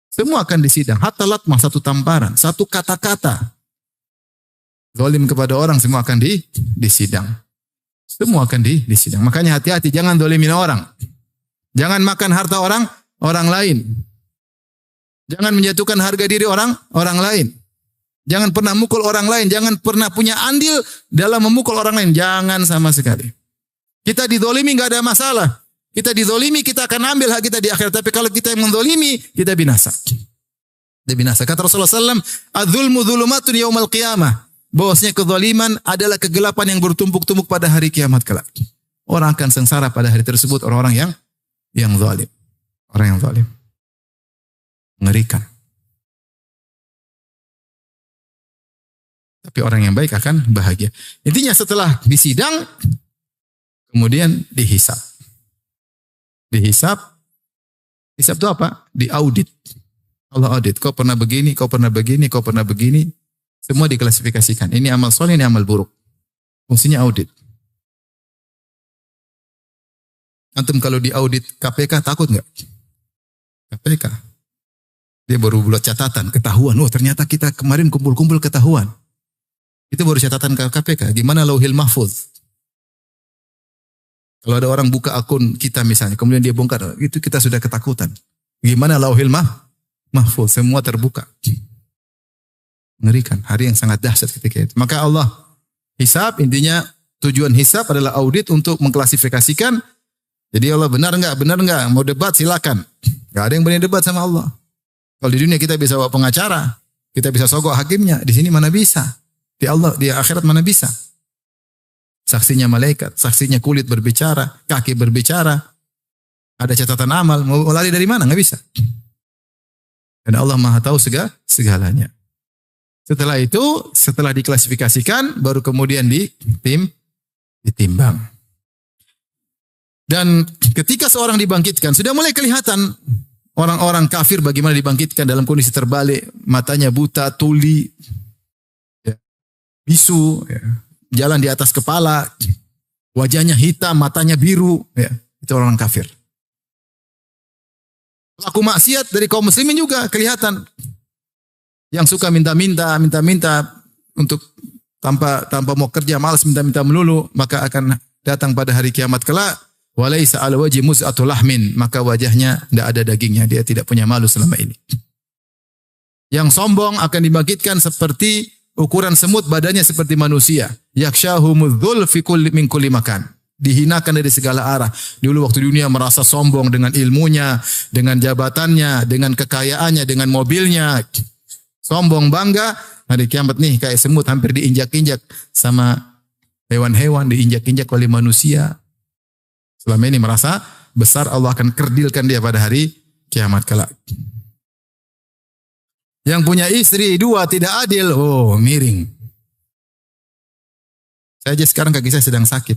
Semua akan disidang. Hatta latmah, satu tamparan, satu kata-kata zalim kepada orang, semua akan disidang. Semua akan disidang. Makanya hati-hati, jangan zalimin orang. Jangan makan harta orang lain. Jangan menjatuhkan harga diri orang lain. Jangan pernah mukul orang lain. Jangan pernah punya andil dalam memukul orang lain. Jangan sama sekali. Kita dizalimi enggak ada masalah. Kita dizalimi, kita akan ambil hak kita di akhirat. Tapi kalau kita yang menzalimi, kita binasa. Kita binasa. Kata Rasulullah SAW, "Adzulmu dzulumatun yaumal qiyamah." bahwasanya kezaliman adalah kegelapan yang bertumpuk-tumpuk pada hari kiamat kelak. Orang akan sengsara pada hari tersebut, orang-orang yang zalim. Orang yang zalim. Mengerikan. Tapi orang yang baik akan bahagia. Intinya setelah disidang, kemudian dihisab. Dihisab. Hisab itu apa? Diaudit. Allah audit. Kau pernah begini, kau pernah begini, kau pernah begini. Semua diklasifikasikan. Ini amal soleh, ini amal buruk. Fungsinya audit. Antum kalau diaudit KPK takut nggak? KPK. Dia baru buat catatan, ketahuan. Oh ternyata kita kemarin kumpul-kumpul ketahuan. Itu baru catatan ke KPK. Gimana lauhil mahfuz? Kalau ada orang buka akun kita misalnya, kemudian dia bongkar, itu kita sudah ketakutan. Gimana lauhil mahfuz? Semua terbuka. Mengerikan. Hari yang sangat dahsyat ketika itu. Maka Allah hisab, intinya tujuan hisab adalah audit untuk mengklasifikasikan. Jadi Allah benar enggak? Benar enggak? Mau debat silakan. Enggak ada yang berani debat sama Allah. Kalau di dunia kita bisa bawa pengacara, kita bisa sogok hakimnya. Di sini mana bisa? Di Allah, di akhirat mana bisa? Saksinya malaikat, saksinya kulit berbicara, kaki berbicara. Ada catatan amal, mau lari dari mana? Enggak bisa. Dan Allah Maha tahu segalanya. Setelah itu, setelah diklasifikasikan, baru kemudian ditimbang. Dan ketika seorang dibangkitkan, sudah mulai kelihatan orang-orang kafir bagaimana dibangkitkan dalam kondisi terbalik. Matanya buta, tuli, ya, bisu, ya, jalan di atas kepala, wajahnya hitam, matanya biru. Ya, itu orang kafir. Pelaku maksiat dari kaum muslimin juga kelihatan. Yang suka minta-minta untuk tanpa mau kerja, malas minta-minta melulu, maka akan datang pada hari kiamat kelak. Walaisa ala wajhi muz'atul lahmin, maka wajahnya tidak ada dagingnya, dia tidak punya malu selama ini. Yang sombong akan dibangkitkan seperti ukuran semut, badannya seperti manusia. Yakshahumudzul fi kulli min kulli makan. Dihinakan dari segala arah. Dulu waktu dunia merasa sombong dengan ilmunya, dengan jabatannya, dengan kekayaannya, dengan mobilnya. Sombong bangga, hari kiamat nih kayak semut hampir diinjak-injak sama hewan-hewan, diinjak-injak oleh manusia. Selama ini merasa besar, Allah akan kerdilkan dia pada hari kiamat kelak. Yang punya istri dua tidak adil, oh miring. Saya aja sekarang kaki saya sedang sakit.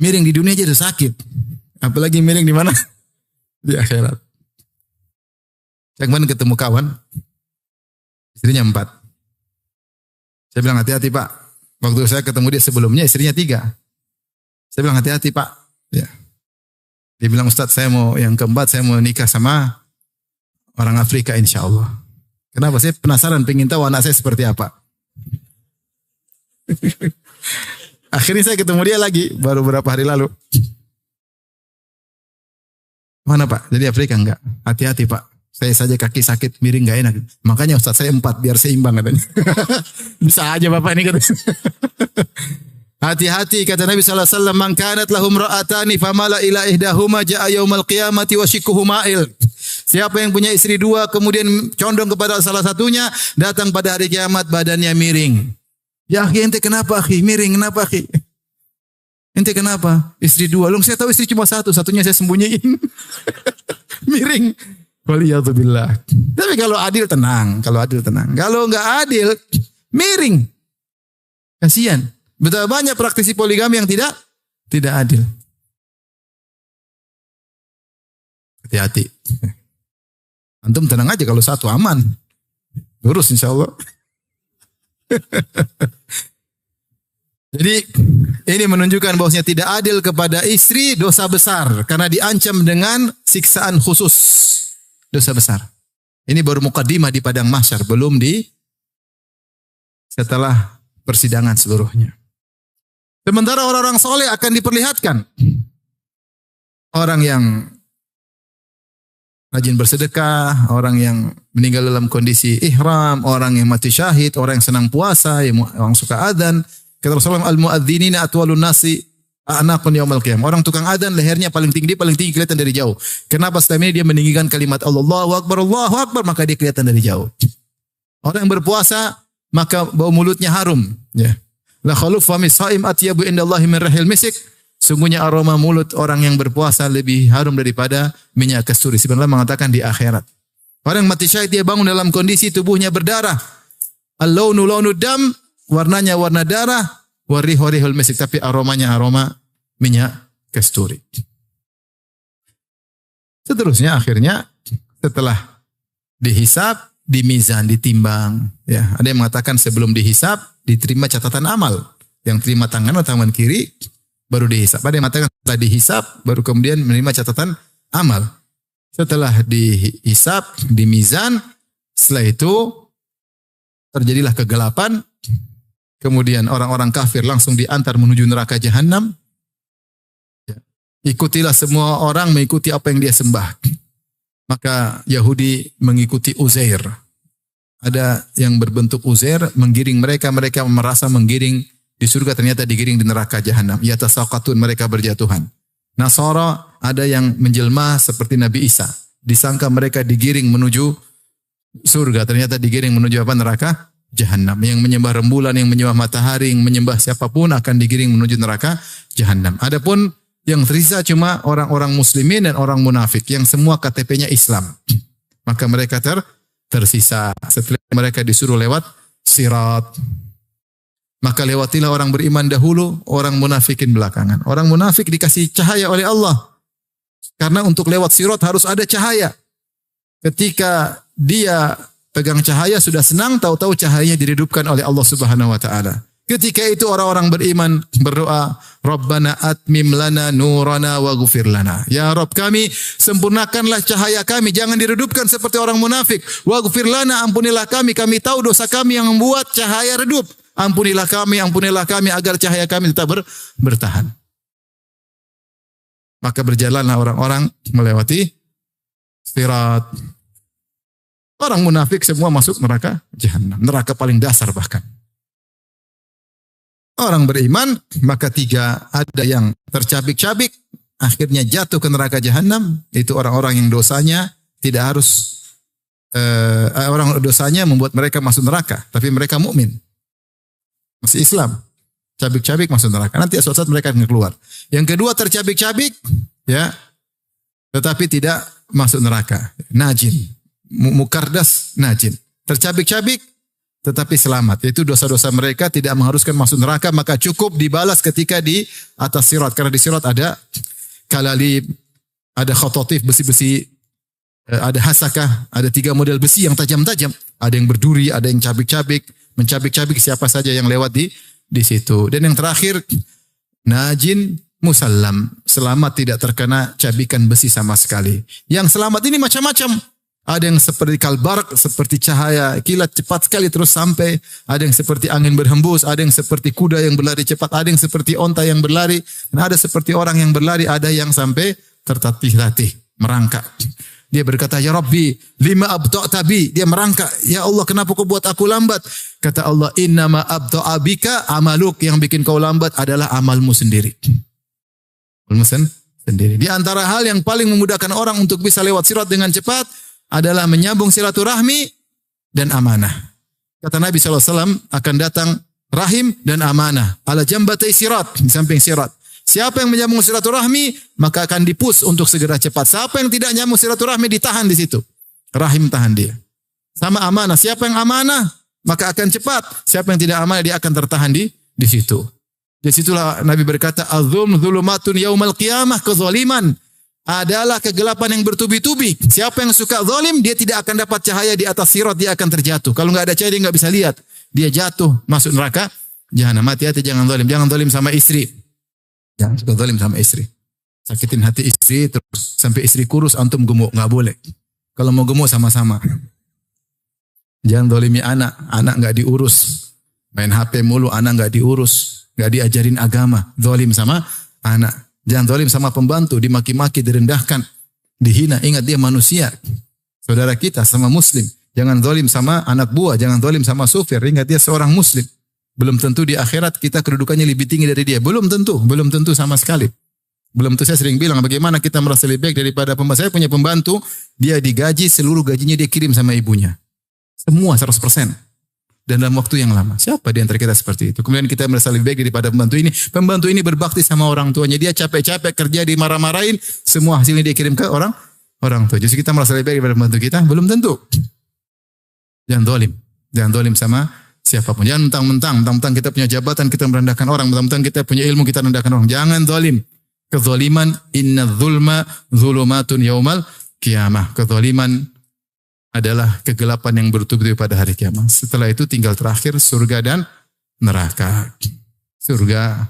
Miring di dunia aja udah sakit. Apalagi miring di mana? Di akhirat. Saya kemarin ketemu kawan, istrinya 4. Saya bilang hati-hati Pak. Waktu saya ketemu dia sebelumnya istrinya 3. Saya bilang hati-hati Pak. Ya. Dia bilang Ustadz saya mau yang keempat, saya mau nikah sama orang Afrika insya Allah. Kenapa? Saya penasaran, pengen tahu anak saya seperti apa. Akhirnya saya ketemu dia lagi, baru beberapa hari lalu. Mana Pak? Jadi Afrika enggak? Hati-hati Pak. Saya saja kaki sakit, miring enggak enak. Makanya Ustadz saya 4, biar seimbang katanya. Bisa aja Bapak ini katanya. Hati-hati kata Nabi sallallahu alaihi wasallam, "Man kanat lahum ra'atani famala ila ihdahuma jaa yaumal qiyamati wa shikkuhu ma'il." Siapa yang punya istri 2 kemudian condong kepada salah satunya, datang pada hari kiamat badannya miring. Ya akhi, ente kenapa akhi? Miring kenapa akhi? Ente kenapa? Istri 2. Long saya tahu istri cuma 1, satunya saya sembunyiin. Miring. Waliyadzubillah. Tapi kalau adil tenang, Kalau enggak adil, miring. Kasihan. Betapa banyak praktisi poligami yang tidak adil. Hati-hati. Antum tenang aja kalau 1 aman. Lurus insya Allah. Jadi ini menunjukkan bahwasanya tidak adil kepada istri dosa besar. Karena diancam dengan siksaan khusus. Dosa besar. Ini baru mukaddimah di padang mahsyar. Belum setelah persidangan seluruhnya. Sementara orang-orang soleh akan diperlihatkan. Orang yang rajin bersedekah, orang yang meninggal dalam kondisi ihram, orang yang mati syahid, orang yang senang puasa, orang suka adzan. Kata Rasulullah, al-muadzinina atwalun nasi a'naqun yaumal qiyamah. Orang tukang adzan lehernya paling tinggi kelihatan dari jauh. Kenapa? Setelah ini dia meninggikan kalimat Allahu Akbar, maka dia kelihatan dari jauh. Orang yang berpuasa maka bau mulutnya harum. Ya. La khaluf fami shaim atyabu indallahi min rahil misik. Sungguhnya aroma mulut orang yang berpuasa lebih harum daripada minyak kasturi. Sebenarnya mengatakan di akhirat. Orang mati syahid dia bangun dalam kondisi tubuhnya berdarah. Al-launu launu dam, warnanya warna darah, warihu rihul misik, tapi aromanya aroma minyak kasturi. Seterusnya akhirnya setelah dihisab, dimizan, ditimbang. Ya, ada yang mengatakan sebelum dihisab diterima catatan amal. Yang terima tangan atau tangan kiri baru dihisab. Ada yang mengatakan setelah dihisab baru kemudian menerima catatan amal. Setelah dihisab, dimizan, setelah itu terjadilah kegelapan. Kemudian orang-orang kafir langsung diantar menuju neraka jahanam. Ikutilah semua orang mengikuti apa yang dia sembah. Maka Yahudi mengikuti Uzair. Ada yang berbentuk Uzair menggiring mereka. Mereka merasa menggiring di surga, ternyata digiring di neraka jahanam. Yatasaqatun, mereka berjatuhan. Nasara ada yang menjelma seperti Nabi Isa. Disangka mereka digiring menuju surga, ternyata digiring menuju apa? Neraka jahanam. Yang menyembah rembulan, yang menyembah matahari, yang menyembah siapapun akan digiring menuju neraka jahanam. Adapun yang tersisa cuma orang-orang muslimin dan orang munafik yang semua KTP-nya Islam. Maka mereka tersisa setelah mereka disuruh lewat sirat. Maka lewatilah orang beriman dahulu, orang munafikin belakangan. Orang munafik dikasih cahaya oleh Allah. Karena untuk lewat sirat harus ada cahaya. Ketika dia pegang cahaya sudah senang, tahu-tahu cahayanya diredupkan oleh Allah Subhanahu wa taala. Ketika itu orang-orang beriman berdoa, Rabbana atmim lana nurana waghfir lana. Ya Rabb kami, sempurnakanlah cahaya kami, jangan diredupkan seperti orang munafik. Waghfir lana, ampunilah kami tahu dosa kami yang membuat cahaya redup. Ampunilah kami agar cahaya kami tetap bertahan. Maka berjalanlah orang-orang melewati sirat. Orang munafik semua masuk neraka jahanam, neraka paling dasar bahkan. Orang beriman, maka tiga, ada yang tercabik-cabik, akhirnya jatuh ke neraka jahanam. Itu orang-orang yang dosanya tidak harus, orang dosanya membuat mereka masuk neraka, tapi mereka mukmin, masih Islam. Cabik-cabik masuk neraka. Nanti suatu saat mereka akan keluar. Yang kedua tercabik-cabik, ya, tetapi tidak masuk neraka. Najin, mukardas, najin. Tercabik-cabik, tetapi selamat. Yaitu dosa-dosa mereka tidak mengharuskan masuk neraka, maka cukup dibalas ketika di atas sirat. Karena di sirat ada kalalib, ada khototif, besi-besi, ada hasakah, ada 3 model besi yang tajam-tajam. Ada yang berduri, ada yang cabik-cabik, mencabik-cabik siapa saja yang lewat di situ. Dan yang terakhir, najin musallam, selamat tidak terkena cabikan besi sama sekali. Yang selamat ini macam-macam. Ada yang seperti kalbarak, seperti cahaya kilat cepat sekali terus sampai. Ada yang seperti angin berhembus, ada yang seperti kuda yang berlari cepat, ada yang seperti onta yang berlari, dan ada seperti orang yang berlari, ada yang sampai tertatih-tatih, merangkak. Dia berkata, Ya Rabbi, lima abda'ta bi. Dia merangkak, Ya Allah, kenapa kau buat aku lambat? Kata Allah, innama abda'a bika amaluk. Yang bikin kau lambat adalah amalmu sendiri. Amalmu sendiri. Di antara hal yang paling memudahkan orang untuk bisa lewat sirat dengan cepat adalah menyambung silaturahmi dan amanah. Kata Nabi SAW, akan datang rahim dan amanah. Ala jambatai sirat, di samping sirat. Siapa yang menyambung silaturahmi, maka akan dipus untuk segera cepat. Siapa yang tidak nyambung silaturahmi, ditahan di situ. Rahim tahan dia. Sama amanah. Siapa yang amanah, maka akan cepat. Siapa yang tidak amanah, dia akan tertahan di situ. Di situlah Nabi berkata, Azum zulumatun yaumal qiyamah, kezaliman adalah kegelapan yang bertubi-tubi. Siapa yang suka zalim, dia tidak akan dapat cahaya di atas sirat, dia akan terjatuh. Kalau nggak ada cahaya, dia nggak bisa lihat. Dia jatuh, masuk neraka jahanam. Hati-hati, jangan zalim. Jangan zalim sama istri. Jangan suka zalim sama istri. Sakitin hati istri, terus sampai istri kurus, antum gemuk. Nggak boleh. Kalau mau gemuk sama-sama. Jangan zalimi anak. Anak nggak diurus. Main HP mulu, anak nggak diurus. Nggak diajarin agama. Zalim sama anak. Jangan zalim sama pembantu, dimaki-maki, direndahkan, dihina. Ingat dia manusia. Saudara kita sama muslim. Jangan zalim sama anak buah, jangan zalim sama supir. Ingat dia seorang muslim. Belum tentu di akhirat kita kedudukannya lebih tinggi dari dia. Belum tentu sama sekali. Belum tentu. Saya sering bilang bagaimana kita merasa lebih baik daripada pembantu. Saya punya pembantu, dia digaji, seluruh gajinya dia kirim sama ibunya. Semua 100%. dan dalam waktu yang lama. Siapa di antara kita seperti itu? Kemudian kita merasa lebih baik daripada pembantu ini. Pembantu ini berbakti sama orang tuanya. Dia capek-capek kerja, dimarah-marahin. Semua hasilnya dia kirim ke orang tua. Justru kita merasa lebih baik daripada pembantu kita? Belum tentu. Jangan zalim. Jangan zalim sama siapapun. Jangan mentang-mentang kita punya jabatan, kita merendahkan orang. Mentang-mentang kita punya ilmu, kita merendahkan orang. Jangan zalim. Kezaliman, inna zulma zulumatun yaumal qiyamah. Kezaliman adalah kegelapan yang bertubi-tubi pada hari kiamat. Setelah itu tinggal terakhir surga dan neraka. Surga.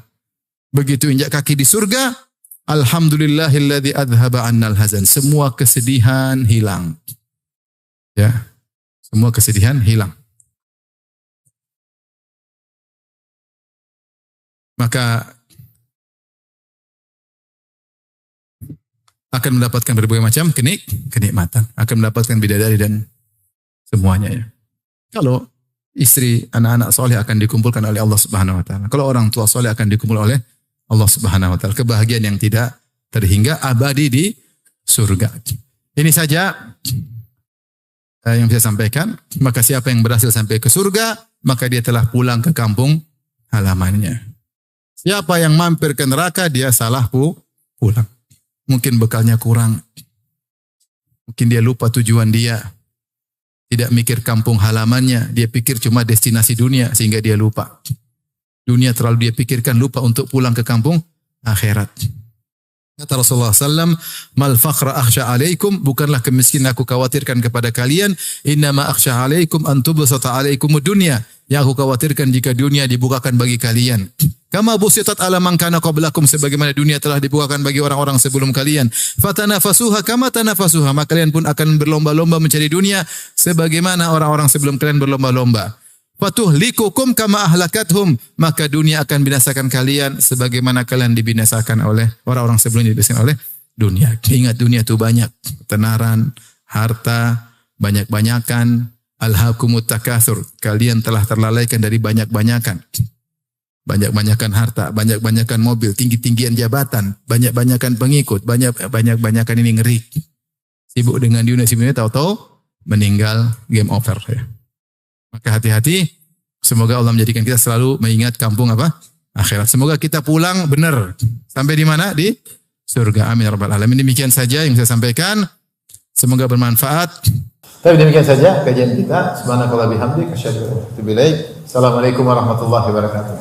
Begitu injak kaki di surga, alhamdulillahilladzi adhaba annal hazan. Semua kesedihan hilang. Ya. Semua kesedihan hilang. Maka akan mendapatkan berbagai macam kenikmatan. Akan mendapatkan bidadari dan semuanya ya. Kalau istri, anak-anak soleh akan dikumpulkan oleh Allah Subhanahu wa taala. Kalau orang tua soleh akan dikumpul oleh Allah Subhanahu wa taala. Kebahagiaan yang tidak terhingga abadi di surga. Ini saja yang saya sampaikan. Maka siapa yang berhasil sampai ke surga, maka dia telah pulang ke kampung halamannya. Siapa yang mampir ke neraka, dia salah pulang. Mungkin bekalnya kurang. Mungkin dia lupa tujuan dia. Tidak mikir kampung halamannya. Dia pikir cuma destinasi dunia sehingga dia lupa. Dunia terlalu dia pikirkan, lupa untuk pulang ke kampung akhirat. Kata Rasulullah SAW, mal fakhra akhsha alaikum, bukanlah kemiskinan aku khawatirkan kepada kalian, innama akhsha alaikum antubsata alaikum dunia. Yang aku khawatirkan jika dunia dibukakan bagi kalian. Kama busitat ala man kana qablakum, sebagaimana dunia telah dibukakan bagi orang-orang sebelum kalian. Fatanafasuha kama tanafasuha, maka kalian pun akan berlomba-lomba mencari dunia sebagaimana orang-orang sebelum kalian berlomba-lomba. Fatuhlikukum kama ahlakathum, maka dunia akan binasakan kalian sebagaimana kalian dibinasakan oleh orang-orang sebelumnya dibinasakan oleh dunia. Ingat dunia itu banyak, ketenaran, harta, banyak-banyakan, alhaakumut takatsur, kalian telah terlalaikan dari banyak-banyakan. Banyak-banyakan harta, banyak-banyakan mobil, tinggi-tinggian jabatan, banyak-banyakan pengikut, banyak-banyakan ini ngeri. Sibuk dengan dunia, tahu-tahu meninggal, game over ya. Maka hati-hati, semoga Allah menjadikan kita selalu mengingat kampung apa? Akhirat. Semoga kita pulang benar. Sampai di mana? Di surga. Amin ya rabbal alamin. Demikian saja yang saya sampaikan. Semoga bermanfaat. Tapi demikian saja kajian kita. Subhanakallah bihamdik. Asyhadu an la ilaha illa anta. Assalamualaikum warahmatullahi wabarakatuh.